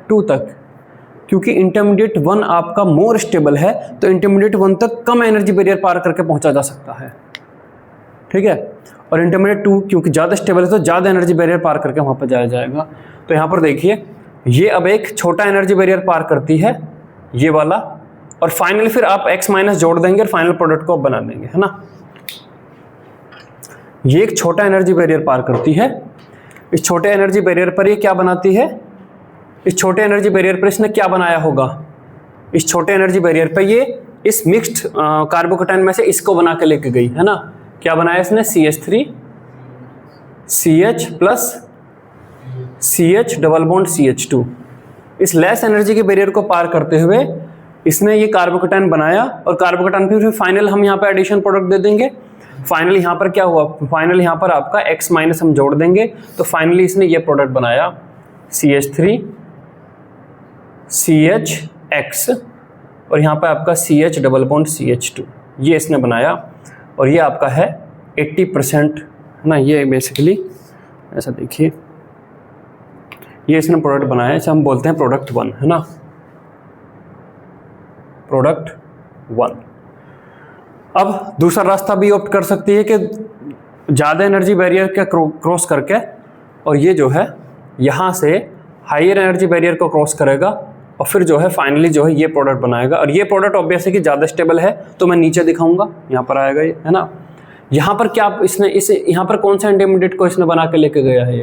2 तक, क्योंकि इंटरमीडिएट 1 आपका मोर स्टेबल है, तो इंटरमीडिएट 1 तक कम एनर्जी बैरियर पार करके पहुंचा जा सकता है। ठीक है, और इंटरमीडिएट 2 क्योंकि ज़्यादा स्टेबल है तो ज़्यादा एनर्जी बैरियर पार करके वहाँ पर जाया जाएगा। तो यहाँ पर देखिए ये अब एक छोटा एनर्जी बैरियर पार करती है, ये वाला, और फाइनली फिर आप x माइनस जोड़ देंगे और फाइनल प्रोडक्ट को बना देंगे, है ना। ये एक छोटा एनर्जी बैरियर पार करती है, इस छोटे एनर्जी बैरियर पर ये क्या बनाती है, इस छोटे एनर्जी बैरियर पर इसने क्या बनाया होगा, इस छोटे एनर्जी बैरियर पर ये इस मिक्स्ड कार्बोकेटाइन में से इसको बना के लेके गई, है ना। क्या बनाया इसने, CH3 CH plus CH double bond CH2। इस लेस एनर्जी के बैरियर को पार करते हुए इसने ये कार्बोकेटाइन बनाया और कार्बोकेटाइन फिर फाइनल हम यहाँ पे एडिशन प्रोडक्ट दे देंगे। फाइनली यहाँ पर क्या हुआ, फाइनली यहाँ पर आपका x माइनस हम जोड़ देंगे तो फाइनली इसने ये प्रोडक्ट बनाया CH3 CHX और यहाँ पर आपका CH डबल बॉन्ड CH2, ये इसने बनाया और ये आपका है 80% है ना। ये बेसिकली ऐसा देखिए, ये इसने प्रोडक्ट बनाया, इसे हम बोलते हैं प्रोडक्ट 1 है ना, प्रोडक्ट 1। अब दूसरा रास्ता भी ऑप्ट कर सकती है कि ज़्यादा एनर्जी बैरियर का क्रॉस करके और ये जो है यहाँ से हायर एनर्जी बैरियर को क्रॉस करेगा और फिर जो है फाइनली जो है ये प्रोडक्ट बनाएगा। और ये प्रोडक्ट ऑब्वियस है कि ज़्यादा स्टेबल है तो मैं नीचे दिखाऊंगा, यहाँ पर आएगा ये है ना। यहाँ पर क्या इसने इसे यहाँ पर कौन सा इंटरमीडिएट को इसने बना के लेके गया है,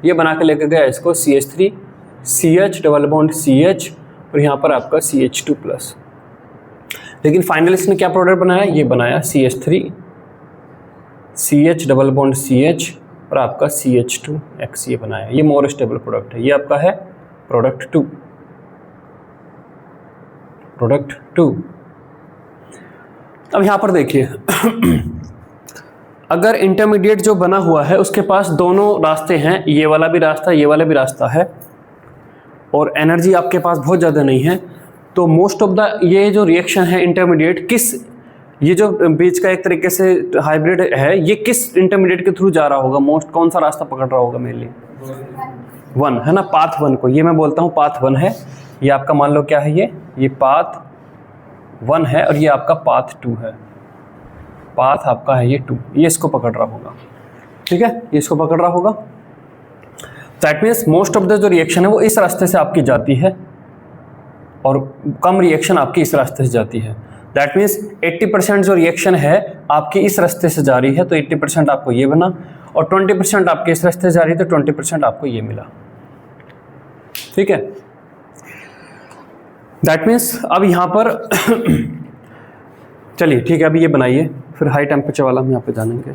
ये बना के लेके गया इसको CH3 CH double bond CH और यहाँ पर आपका CH2 प्लस। लेकिन फाइनल इसने क्या प्रोडक्ट बनाया, ये बनाया CH3 CH double bond CH और आपका CH2X, ये बनाया, ये मोर स्टेबल प्रोडक्ट है, ये आपका है प्रोडक्ट 2, प्रोडक्ट 2। अब यहाँ पर देखिए अगर इंटरमीडिएट जो बना हुआ है उसके पास दोनों रास्ते हैं, ये वाला भी रास्ता ये वाला भी रास्ता है और एनर्जी आपके पास बहुत ज़्यादा नहीं है, तो मोस्ट ऑफ द ये जो रिएक्शन है इंटरमीडिएट किस, ये जो बीच का एक तरीके से हाइब्रिड है, ये किस इंटरमीडिएट के थ्रू जा रहा होगा, मोस्ट कौन सा रास्ता पकड़ रहा होगा मेनली 1 है ना, पाथ 1 को, ये मैं बोलता हूँ पाथ 1 है। ये आपका मान लो क्या है, ये पाथ 1 है और ये आपका पाथ 2 है, पाथ आपका है ये 2, ये इसको पकड़ रहा होगा, ठीक है, ये इसको पकड़ रहा होगा। That means most of the जो रिएक्शन है वो इस रास्ते से आपकी जाती है और कम रिएक्शन आपकी इस रास्ते से जाती है। दैट मीन्स 80% जो रिएक्शन है आपकी इस रास्ते से जा रही है तो 80% आपको ये बना और 20% आपके इस रास्ते से जा रही है तो 20% आपको ये मिला, ठीक है। दैट मीन्स अब यहाँ पर चलिए ठीक है, अभी ये बनाइए, फिर हाई टेम्परेचर वाला हम यहाँ पे जानेंगे।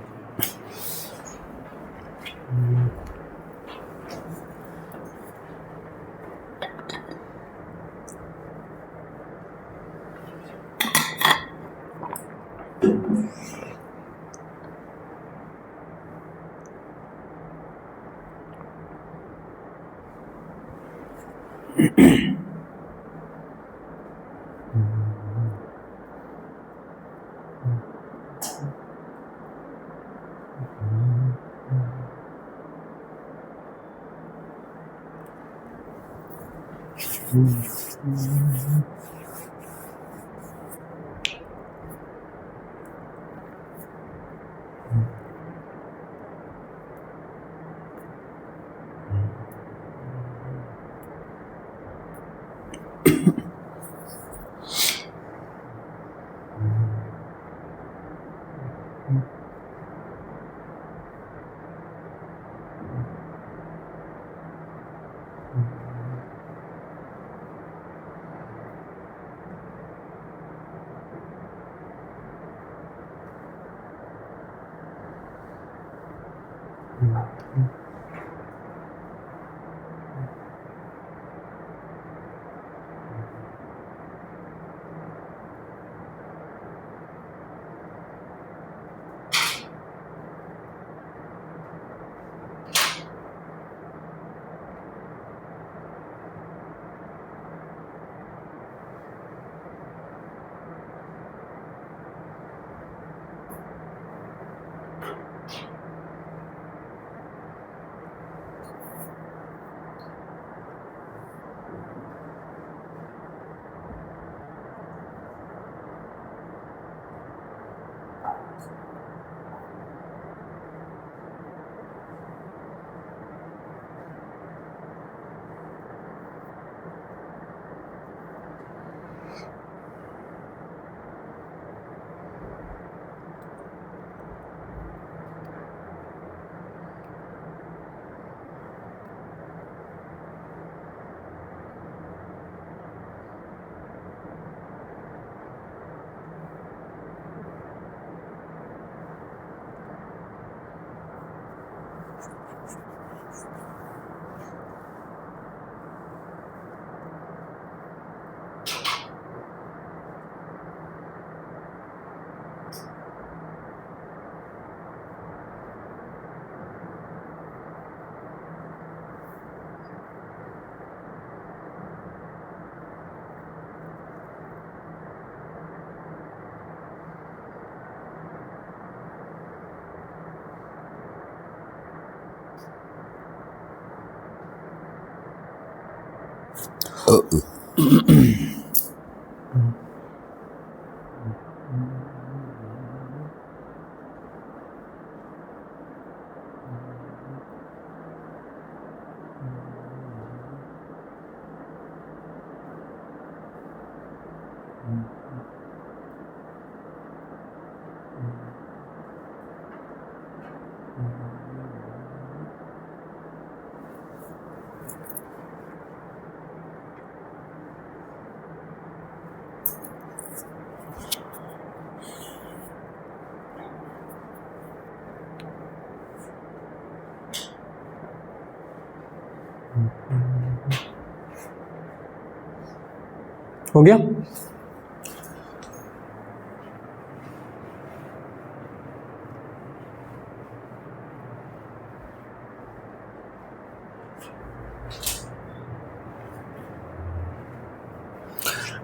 हो गया?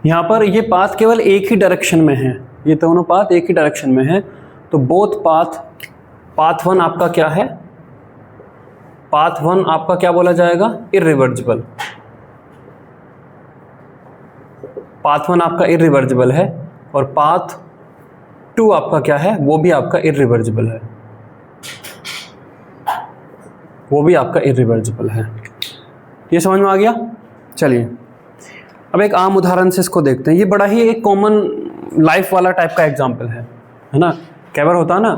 यहाँ पर ये पाथ केवल एक ही डायरेक्शन में है, ये दोनों पाथ एक ही डायरेक्शन में है, तो बोथ पाथ वन आपका क्या है? पाथ वन आपका क्या बोला जाएगा? इर्रिवर्सिबल। पाथ वन आपका इर्रिवर्सिबल है और पाथ टू आपका क्या है? वो भी आपका इर्रिवर्सिबल है, वो भी आपका इर्रिवर्सिबल है। ये समझ में आ गया? चलिए अब एक आम उदाहरण से इसको देखते हैं। ये बड़ा ही एक कॉमन लाइफ वाला टाइप का एग्जाम्पल है ना? कई बार होता है ना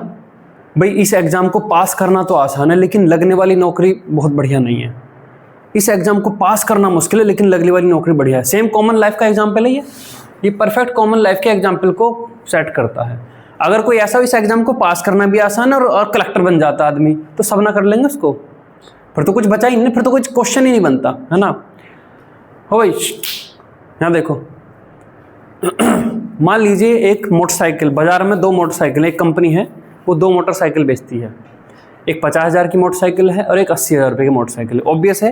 भाई, इस एग्ज़ाम को पास करना तो आसान है लेकिन लगने वाली नौकरी बहुत बढ़िया नहीं है। इस एग्ज़ाम को पास करना मुश्किल है लेकिन लगने वाली नौकरी बढ़िया है। सेम कॉमन लाइफ का एग्जाम्पल है ये परफेक्ट कॉमन लाइफ के एग्जाम्पल को सेट करता है। अगर कोई ऐसा इस एग्ज़ाम को पास करना भी आसान है और कलेक्टर बन जाता आदमी, तो सब ना कर लेंगे उसको, फिर तो कुछ बचा ही नहीं, फिर तो कुछ क्वेश्चन ही नहीं बनता, है ना? हो भाई, यहाँ देखो मान लीजिए एक मोटरसाइकिल, बाजार में दो मोटरसाइकिल, एक कंपनी है वो दो मोटरसाइकिल बेचती है, एक 50,000 की मोटरसाइकिल है और एक 80,000 रुपये की मोटरसाइकिल है। ऑब्वियस है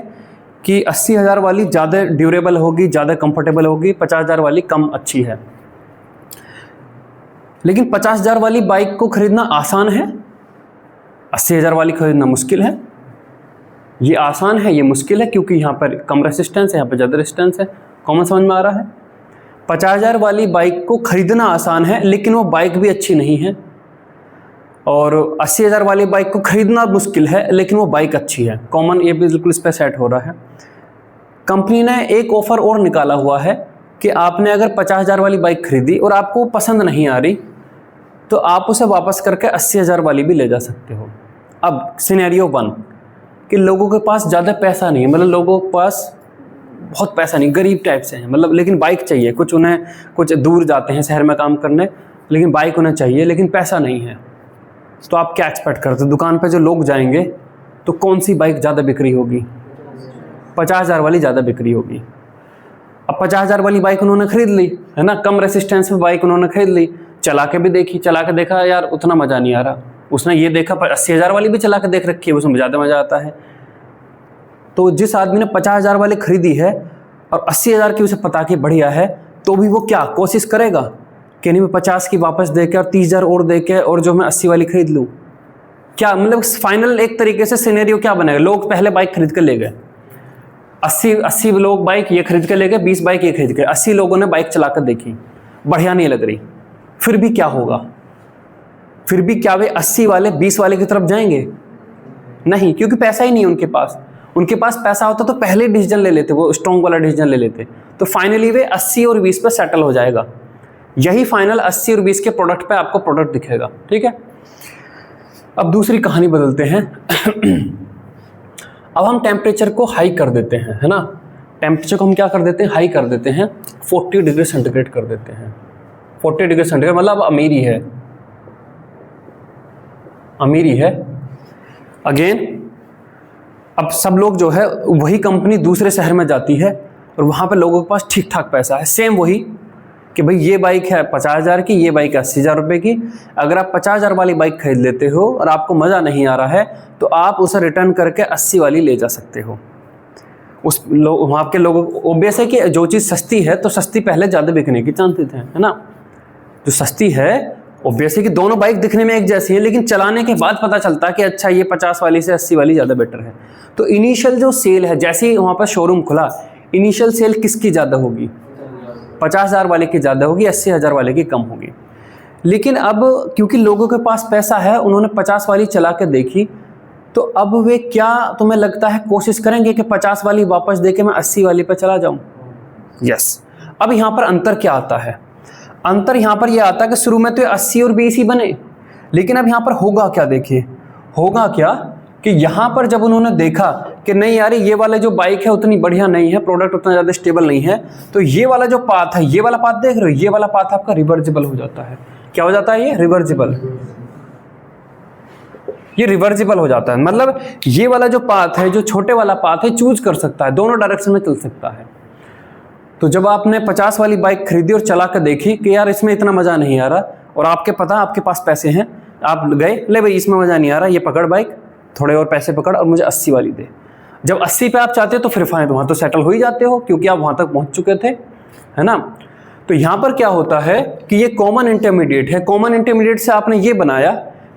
कि 80,000 वाली ज़्यादा ड्यूरेबल होगी, ज़्यादा कंफर्टेबल होगी, 50,000 वाली कम अच्छी है। लेकिन 50,000 वाली बाइक को खरीदना आसान है, 80,000 वाली खरीदना मुश्किल है। ये आसान है, ये मुश्किल है, क्योंकि यहाँ पर कम रेसिस्टेंस है, यहाँ पर ज़्यादा रेसिस्टेंस है। कॉमन समझ में आ रहा है? 50,000 वाली बाइक को खरीदना आसान है लेकिन वो बाइक भी अच्छी नहीं है, और 80,000 वाली बाइक को खरीदना मुश्किल है लेकिन वो बाइक अच्छी है। कॉमन ये बिल्कुल इस पर सेट हो रहा है। कंपनी ने एक ऑफ़र और निकाला हुआ है कि आपने अगर 50,000 वाली बाइक खरीदी और आपको पासंद नहीं आ रही तो आप उसे वापस करके 80,000 वाली भी ले जा सकते हो। अब सिनेरियो 1 कि लोगों के पास ज़्यादा पैसा नहीं है, मतलब लोगों के पास बहुत पैसा नहीं, गरीब टाइप से हैं, मतलब लेकिन बाइक चाहिए, कुछ दूर जाते हैं शहर में काम करने, लेकिन बाइक उन्हें चाहिए लेकिन पैसा नहीं है। तो आप क्या एक्सपेक्ट करते हो? दुकान पे जो लोग जाएंगे तो कौन सी बाइक ज़्यादा बिक्री होगी? 50,000 वाली ज़्यादा बिक्री होगी। अब 50,000 वाली बाइक उन्होंने खरीद ली, है ना, कम रेसिस्टेंस में बाइक उन्होंने खरीद ली, चला के भी देखी, चला के देखा यार उतना मज़ा नहीं आ रहा। उसने ये देखा 80,000 वाली भी चला के देख रखी है, उसमें ज़्यादा मज़ा आता है। तो जिस आदमी ने 50,000 वाली खरीदी है और 80,000 की उसे पता कि बढ़िया है, तो भी वो क्या कोशिश करेगा कि नहीं मैं 50 की वापस दे के और 30,000 और दे के और जो मैं 80 वाली खरीद लूँ? क्या मतलब फाइनल एक तरीके से सिनेरियो क्या बनेगा? लोग पहले बाइक खरीद कर ले गए, 80 लोग बाइक ये खरीद कर ले गए, 20 बाइक ये खरीद के, 80 लोगों ने बाइक चला कर देखी, बढ़िया नहीं लग रही, फिर भी क्या होगा? फिर भी क्या वे 80 वाले 20 वाले की तरफ जाएंगे? नहीं, क्योंकि पैसा ही नहीं है उनके पास। उनके पास पैसा होता तो पहले डिसीजन ले लेते, वो स्ट्रॉन्ग वाला डिसीजन ले लेते। तो फाइनली वे 80 और 20 पे सेटल हो जाएगा। यही फाइनल 80 और 20 के प्रोडक्ट पे आपको प्रोडक्ट दिखेगा। ठीक है, अब दूसरी कहानी बदलते हैं। अब हम टेम्परेचर को हाई कर देते हैं, है ना? टेम्परेचर को हम क्या कर देते हैं? हाई कर देते हैं, 40 डिग्री सेंटीग्रेड कर देते हैं। 40 डिग्री सेंटीग्रेड मतलब अमीरी है, अमीरी है। अगेन अब सब लोग जो है वही कंपनी दूसरे शहर में जाती है और वहाँ पे लोगों के पास ठीक ठाक पैसा है, सेम वही कि भाई ये बाइक है 50,000 की, ये बाइक है 80,000 रुपये की। अगर आप 50,000 वाली बाइक खरीद लेते हो और आपको मज़ा नहीं आ रहा है तो आप उसे रिटर्न करके 80 वाली ले जा सकते हो। वहाँ के लोगों को ऑब्वियस है कि जो चीज़ सस्ती है तो सस्ती पहले ज़्यादा बिकने की चांसेस हैं, है ना? जो सस्ती है ऑब्वियस है कि दोनों बाइक दिखने में एक जैसी है, लेकिन चलाने के बाद पता चलता है कि अच्छा ये 50 वाली से 80 वाली ज़्यादा बेटर है। तो इनिशियल जो सेल है, जैसे ही वहाँ पर शोरूम खुला, इनिशियल सेल किसकी ज़्यादा होगी? 50,000 वाले की ज़्यादा होगी, 80,000 वाले की कम होगी। लेकिन अब क्योंकि लोगों के पास पैसा है, उन्होंने 50 वाली चला के देखी, तो अब वे क्या तुम्हें लगता है कोशिश करेंगे कि 50 वाली वापस दे के मैं 80 वाली पे चला जाऊं? यस। अब यहाँ पर अंतर क्या आता है? अंतर यहाँ पर यह आता है कि शुरू में तो 80 और 20 ही बने, लेकिन अब यहाँ पर होगा क्या? देखिए होगा क्या कि यहाँ पर जब उन्होंने देखा कि नहीं यार ये वाला जो बाइक है उतनी बढ़िया नहीं है, प्रोडक्ट उतना ज़्यादा स्टेबल नहीं है, तो ये वाला जो पाथ है, ये वाला पाथ देख रहे हो, ये वाला पाथ आपका रिवर्जिबल हो जाता है। क्या हो जाता है? ये रिवर्जिबल, ये रिवर्जिबल हो जाता है। मतलब ये वाला जो पाथ है, जो छोटे वाला पाथ है, चूज कर सकता है, दोनों डायरेक्शन में चल सकता है। तो जब आपने 50 वाली बाइक खरीदी और चला कर देखी कि यार इसमें इतना मजा नहीं आ रहा, और आपके पता आपके पास पैसे हैं, आप गए ले भाई इसमें मजा नहीं आ रहा, ये पकड़ बाइक, थोड़े और पैसे पकड़ और मुझे 80 वाली दे। जब 80 पे आप चाहते हो तो फिर फाइन, वहां तो सेटल हो ही जाते हो क्योंकि आप वहां तक पहुंच चुके थे, है ना। तो यहां पर क्या होता है कि ये कॉमन इंटरमीडिएट है। कॉमन इंटरमीडिएट से आपने ये बनाया,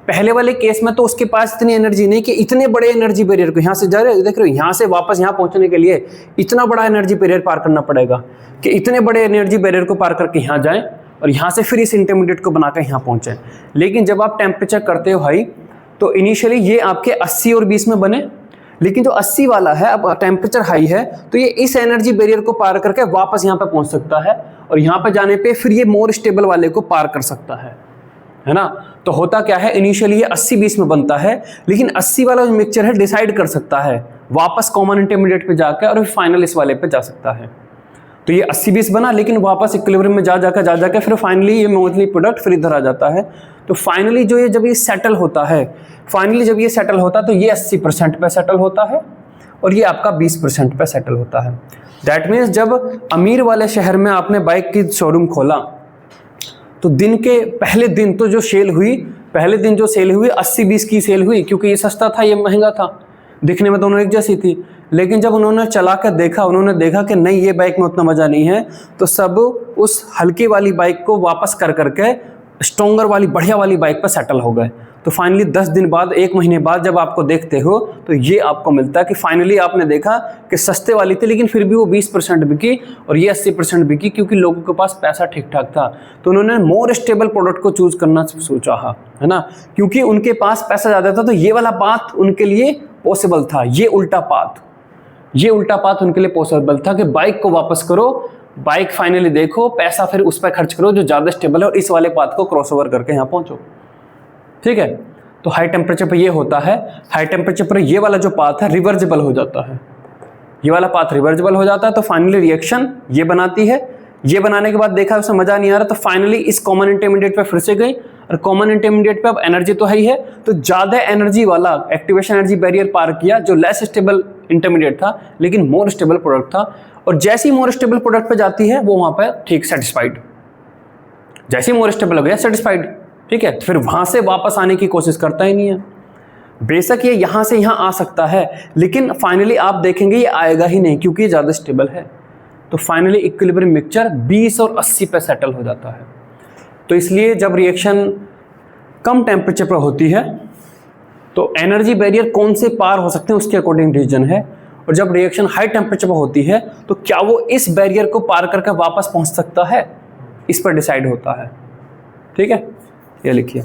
पहले वाले केस में तो उसके पास इतनी एनर्जी नहीं कि इतने बड़े एनर्जी बैरियर को यहाँ से जा रहे हो, देख रहे हो, यहाँ से वापस यहाँ पहुंचने के लिए इतना बड़ा एनर्जी बैरियर पार करना पड़ेगा कि इतने बड़े एनर्जी बैरियर को पार करके यहाँ जाएं और यहाँ से फिर इस इंटरमीडिएट को बनाकर यहाँ पहुंचे। लेकिन जब आप टेम्परेचर करते हो हाई, तो इनिशियली ये आपके 80 और 20 में बने, लेकिन जो 80 वाला है अब टेम्परेचर हाई है तो ये इस एनर्जी बैरियर को पार करके वापस यहाँ पे पहुंच सकता है, और यहाँ पे जाने पे फिर ये मोर स्टेबल वाले को पार कर सकता है ना। तो होता क्या है, इनिशियली ये 80-20 में बनता है, लेकिन 80 वाला जो मिक्सचर है डिसाइड कर सकता है वापस कॉमन इंटरमीडिएट पे जाकर, और फाइनल इस वाले पे जा सकता है। तो ये 80-20 बना, लेकिन वापस इक्विलिब्रियम में जा जाकर फिर फाइनली ये मोनोलिनियर प्रोडक्ट फिर इधर आ जाता है। तो फाइनली जो ये जब ये सेटल होता है, फाइनली जब ये सेटल होता है तो ये 80% पे सेटल होता है और ये आपका 20% पे सेटल होता है। दैट मीन्स जब अमीर वाले शहर में आपने बाइक की शोरूम खोला तो दिन के पहले दिन तो जो सेल हुई, पहले दिन जो सेल हुई 80-20 की सेल हुई, क्योंकि ये सस्ता था ये महंगा था, दिखने में दोनों एक जैसी थी। लेकिन जब उन्होंने चला कर देखा, उन्होंने देखा कि नहीं ये बाइक में उतना मजा नहीं है, तो सब उस हल्की वाली बाइक को वापस कर करके स्ट्रॉन्गर वाली बढ़िया वाली बाइक पर सेटल हो गए। तो फाइनली 10 दिन बाद, 1 महीने बाद जब आपको देखते हो तो ये आपको मिलता है कि फाइनली आपने देखा कि सस्ते वाली थी लेकिन फिर भी वो 20% बिकी और ये 80% बिकी, क्योंकि लोगों के पास पैसा ठीक ठाक था। तो उन्होंने मोर स्टेबल प्रोडक्ट को चूज करना सोचा, है ना, क्योंकि उनके पास पैसा ज़्यादा था। तो ये वाला पाथ उनके लिए पॉसिबल था, ये उल्टा पाथ उनके लिए पॉसिबल था कि बाइक को वापस करो, बाइक फाइनली देखो, पैसा फिर उस पर खर्च करो जो ज़्यादा स्टेबल है और इस वाले पाथ को क्रॉस ओवर करके यहाँ पहुँचो। ठीक है, तो हाई टेम्परेचर पर ये होता है, हाई टेम्परेचर पर ये वाला जो पाथ है रिवर्जिबल हो जाता है, ये वाला पाथ रिवर्जिबल हो जाता है। तो फाइनली रिएक्शन ये बनाती है, ये बनाने के बाद देखा उसमें मजा नहीं आ रहा, तो फाइनली इस कॉमन इंटरमीडिएट पे फिर से गई, और कॉमन इंटरमीडिएट पे अब एनर्जी तो है ही है, तो ज्यादा एनर्जी वाला एक्टिवेशन एनर्जी बैरियर पार किया जो लेस स्टेबल इंटरमीडिएट था लेकिन मोर स्टेबल प्रोडक्ट था। और जैसे ही मोर स्टेबल प्रोडक्ट पे जाती है वो वहां पे ठीक सेटिस्फाइड, जैसे ही मोर स्टेबल हो गया सेटिस्फाइड, ठीक है, फिर वहां से वापस आने की कोशिश करता ही नहीं है। बेशक ये यहां से यहां आ सकता है लेकिन फाइनली आप देखेंगे ये आएगा ही नहीं क्योंकि ये ज्यादा स्टेबल है। तो फाइनली इक्विलिब्रियम मिक्सचर 20 और 80 पे सेटल हो जाता है। तो इसलिए जब रिएक्शन कम टेम्परेचर पर होती है तो एनर्जी बैरियर कौन से पार हो सकते हैं उसके अकॉर्डिंग रीजन है, और जब रिएक्शन हाई टेम्परेचर पर होती है तो क्या वो इस बैरियर को पार करके वापस पहुंच सकता है, इस पर डिसाइड होता है। ठीक है, ये लिखिए।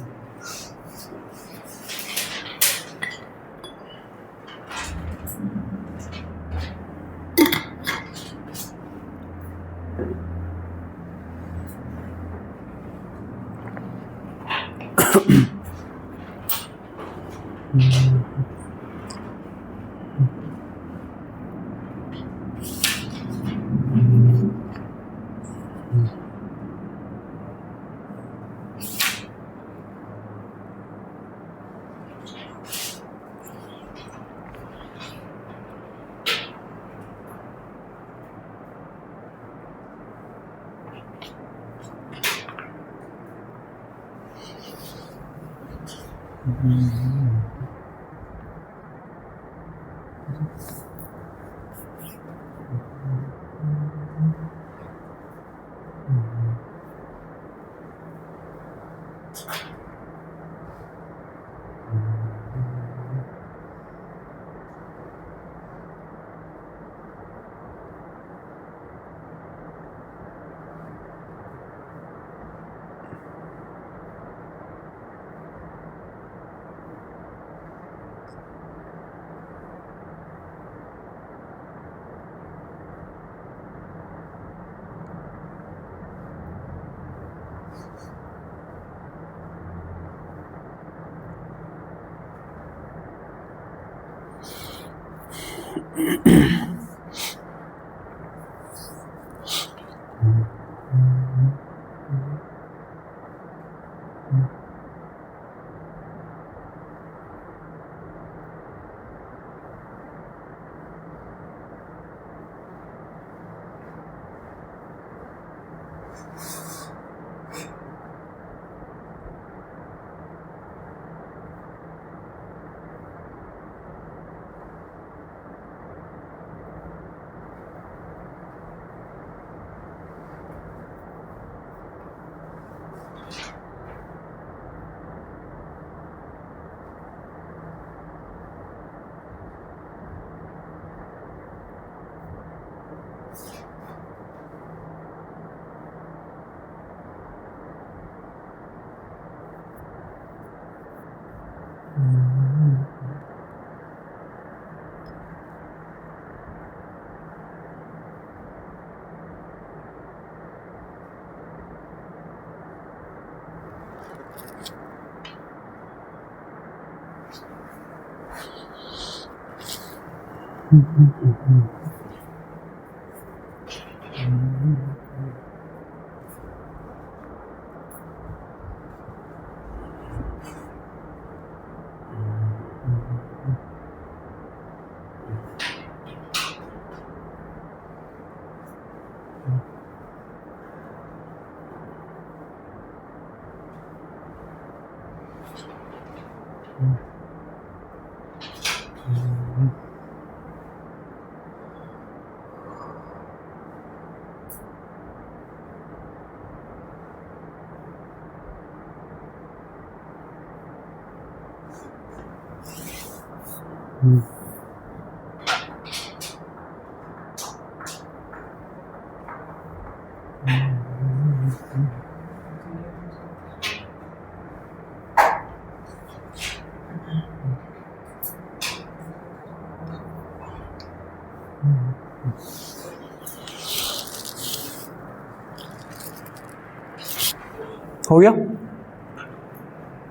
हो गया।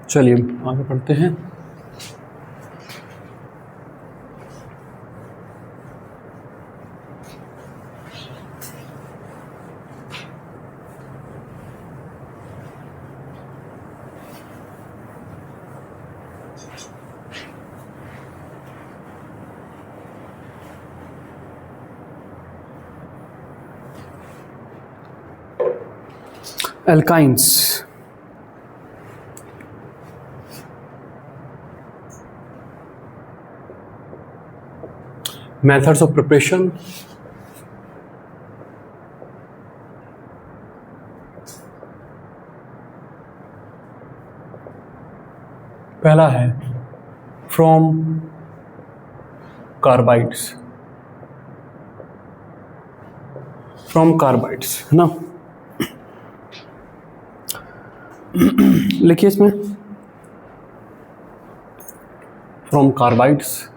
चलिए आगे बढ़ते हैं। Alkynes. Methods of preparation. पहला है from कार्बाइड्स, है ना। लिखिए इसमें from carbides,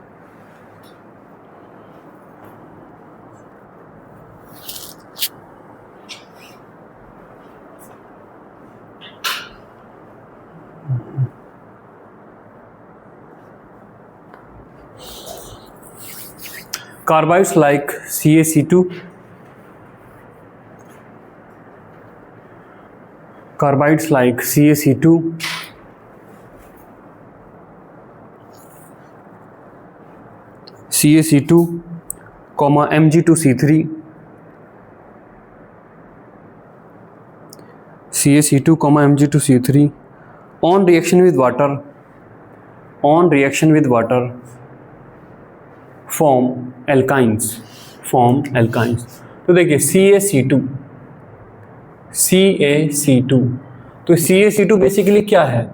carbides like CaC2, carbides like CaC2, CaC2, Mg2C3, CaC2, Mg2C3 on reaction with water form alkynes। तो देखिए CaC2, तो CaC2 बेसिकली क्या है,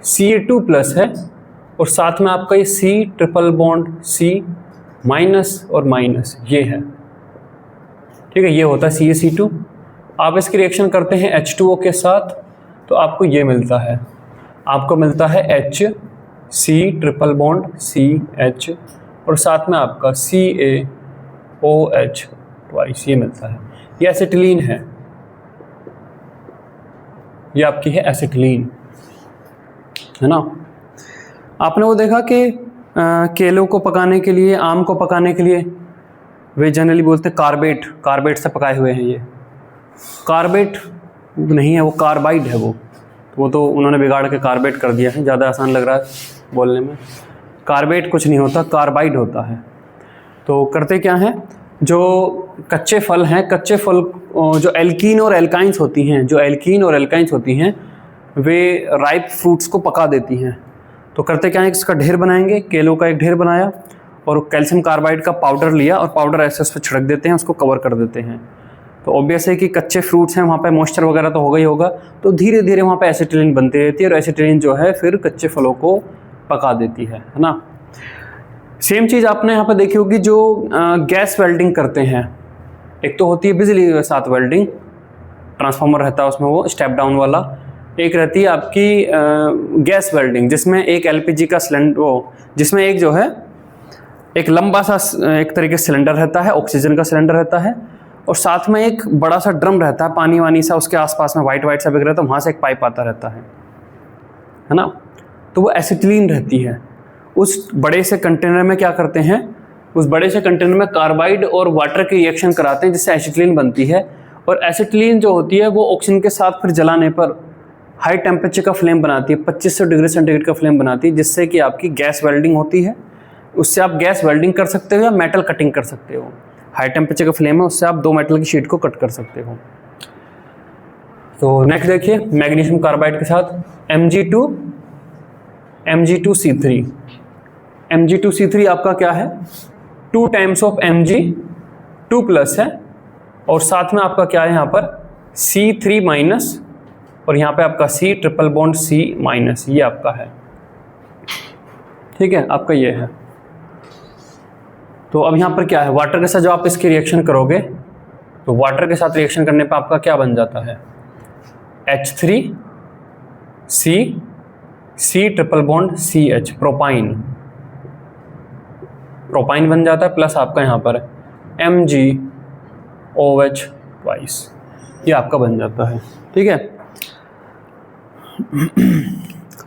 Ca2 प्लस है और साथ में आपका ये C triple bond C minus और माइनस ये है, ठीक है। ये होता है CaC2। आप इसकी रिएक्शन करते हैं H2O के साथ तो आपको ये मिलता है, आपको मिलता है H C triple bond CH और साथ में आपका CaOH ट्वाइस ये मिलता है। ये एसिटिलीन है, ये आपकी है एसिटिलीन, है ना। आपने वो देखा कि केलों को पकाने के लिए, आम को पकाने के लिए वे जनरली बोलते हैं कार्बेट, कार्बेट से पकाए हुए हैं। ये कार्बेट नहीं है, वो कार्बाइड है। वो तो उन्होंने बिगाड़ के कार्बेट कर दिया है, ज़्यादा आसान लग रहा है बोलने में। कार्बेट कुछ नहीं होता, कार्बाइड होता है। तो करते क्या हैं, जो कच्चे फल हैं, कच्चे फल जो एल्कीन और एल्काइंस होती हैं, जो एल्कीन और एल्काइंस होती हैं वे राइप फ्रूट्स को पका देती हैं। तो करते क्या है, इसका ढेर बनाएंगे, केलों का एक ढेर बनाया और कैल्शियम कार्बाइड का पाउडर लिया और पाउडर ऐसे उस पर छिड़क देते हैं, उसको कवर कर देते हैं। तो ऑब्वियस है कि कच्चे फ्रूट्स हैं, वहाँ पे मॉइस्चर वगैरह तो होगा ही होगा, तो धीरे धीरे वहाँ पे एसिटिलीन बनती रहती है और एसिटिलीन जो है फिर कच्चे फलों को पका देती है ना। सेम चीज़ आपने यहाँ पे देखी होगी जो गैस वेल्डिंग करते हैं। एक तो होती है बिजली के साथ वेल्डिंग, ट्रांसफार्मर रहता है उसमें वो स्टेप डाउन वाला। एक रहती है आपकी गैस वेल्डिंग, जिसमें एक एलपीजी का सिलेंडर, जिसमें एक जो है एक लंबा सा एक तरीके से सिलेंडर रहता है, ऑक्सीजन का सिलेंडर रहता है, और साथ में एक बड़ा सा ड्रम रहता है, पानी वानी सा उसके आसपास में वाइट वाइट सा बिक रहता है, वहाँ से एक पाइप आता रहता है ना। तो वो एसिटिलीन रहती है। उस बड़े से कंटेनर में क्या करते हैं, उस बड़े से कंटेनर में कार्बाइड और वाटर के रिएक्शन कराते हैं, जिससे एसिटिलीन बनती है। और एसिटिलीन जो होती है वो ऑक्सीजन के साथ फिर जलाने पर हाई टेम्परेचर का फ्लेम बनाती है, 2500 डिग्री सेंटीग्रेड का फ्लेम बनाती है, जिससे कि आपकी गैस वेल्डिंग होती है। उससे आप गैस वेल्डिंग कर सकते हो या मेटल कटिंग कर सकते हो। हाई टेम्परेचर का फ्लेम है, उससे आप 2 मेटल की शीट को कट कर सकते हो। तो नेक्स्ट देखिए, मैग्नीशियम कार्बाइड के साथ Mg2C3। Mg2C3 आपका क्या है, 2 टाइम्स ऑफ Mg2 प्लस है, और साथ में आपका क्या है यहाँ पर C3 माइनस, और यहाँ पे आपका C triple bond C minus, ये आपका है। ठीक है, आपका ये है। तो अब यहाँ पर क्या है, वाटर के साथ जब आप इसकी रिएक्शन करोगे तो वाटर के साथ रिएक्शन करने पर आपका क्या बन जाता है, H3C triple bond CH, propyne, propyne बन जाता है, प्लस आपका यहाँ पर MgOH ट्वाइस, ये आपका बन जाता है। ठीक है,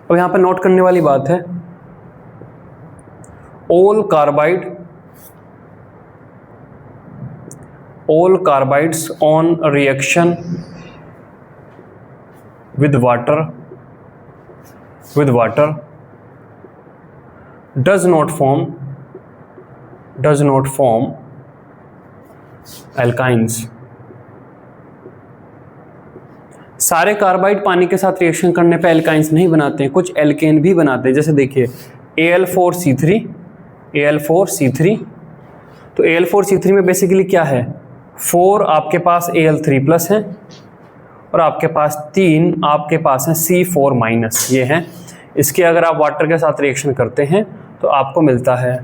अब यहाँ पर नोट करने वाली बात है, all carbides on reaction with water does not form alkynes। सारे कार्बाइड पानी के साथ रिएक्शन करने पे एल्काइंस नहीं बनाते हैं, कुछ एल्केन भी बनाते हैं। जैसे देखिए Al4C3, तो Al4C3 में बेसिकली क्या है, 4 आपके पास Al3 प्लस है और आपके पास 3 आपके पास है C4 माइनस, ये हैं। इसके अगर आप वाटर के साथ रिएक्शन करते हैं तो आपको मिलता है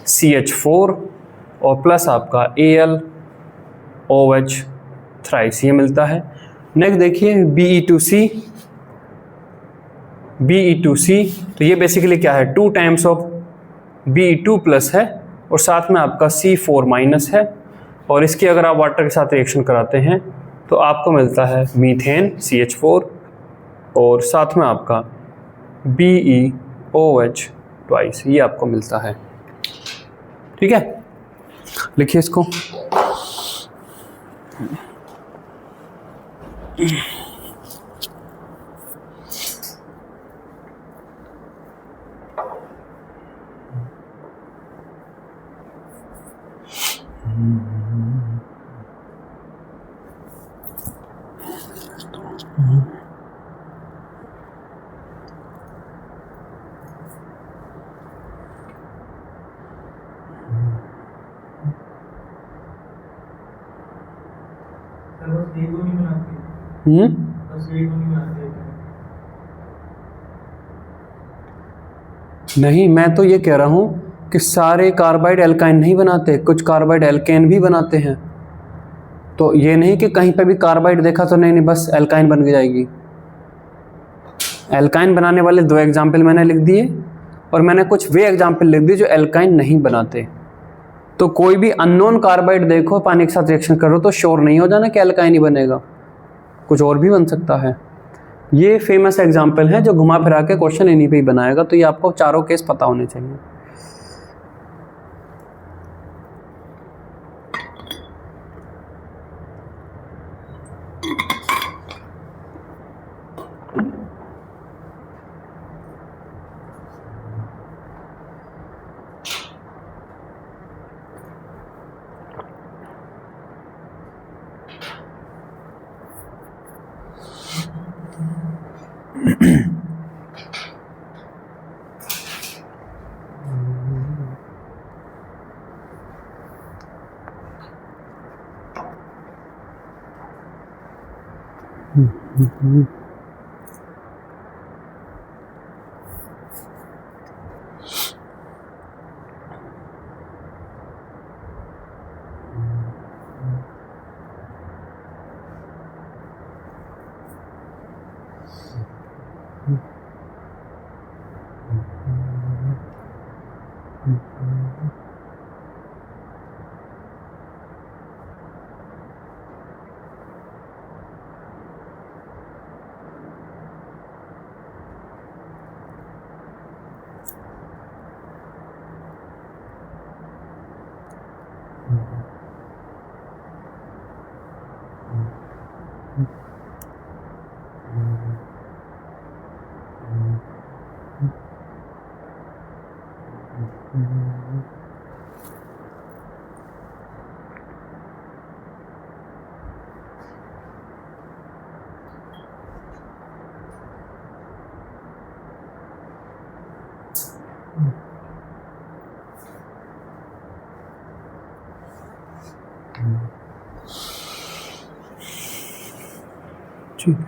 CH4 और प्लस आपका AlOH थ्राइस, ये मिलता है। नेक्स्ट देखिए Be2C, तो ये बेसिकली क्या है, 2 टाइम्स ऑफ Be2 प्लस है और साथ में आपका C4 माइनस है, और इसकी अगर आप वाटर के साथ रिएक्शन कराते हैं तो आपको मिलता है मीथेन CH4 और साथ में आपका BeOH ट्वाइस, ये आपको मिलता है। ठीक है, लिखिए इसको। नहीं, मैं तो ये कह रहा हूँ कि सारे कार्बाइड एल्काइन नहीं बनाते, कुछ कार्बाइड एल्केन भी बनाते हैं। तो ये नहीं कि कहीं पे भी कार्बाइड देखा तो नहीं बस एल्काइन बन जाएगी। एल्काइन बनाने वाले 2 एग्जाम्पल मैंने लिख दिए और मैंने कुछ वे एग्जाम्पल लिख दिए जो एल्काइन नहीं बनाते। तो कोई भी अननोन कार्बाइड देखो, पानी के साथ रिएक्शन करो तो श्योर नहीं हो जाना कि एल्काइन ही बनेगा, कुछ और भी बन सकता है। ये फेमस एग्जाम्पल है जो घुमा फिरा के क्वेश्चन इन्हीं पे ही बनाएगा। तो ये आपको चारों केस पता होने चाहिए। ठीक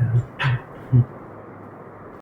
है।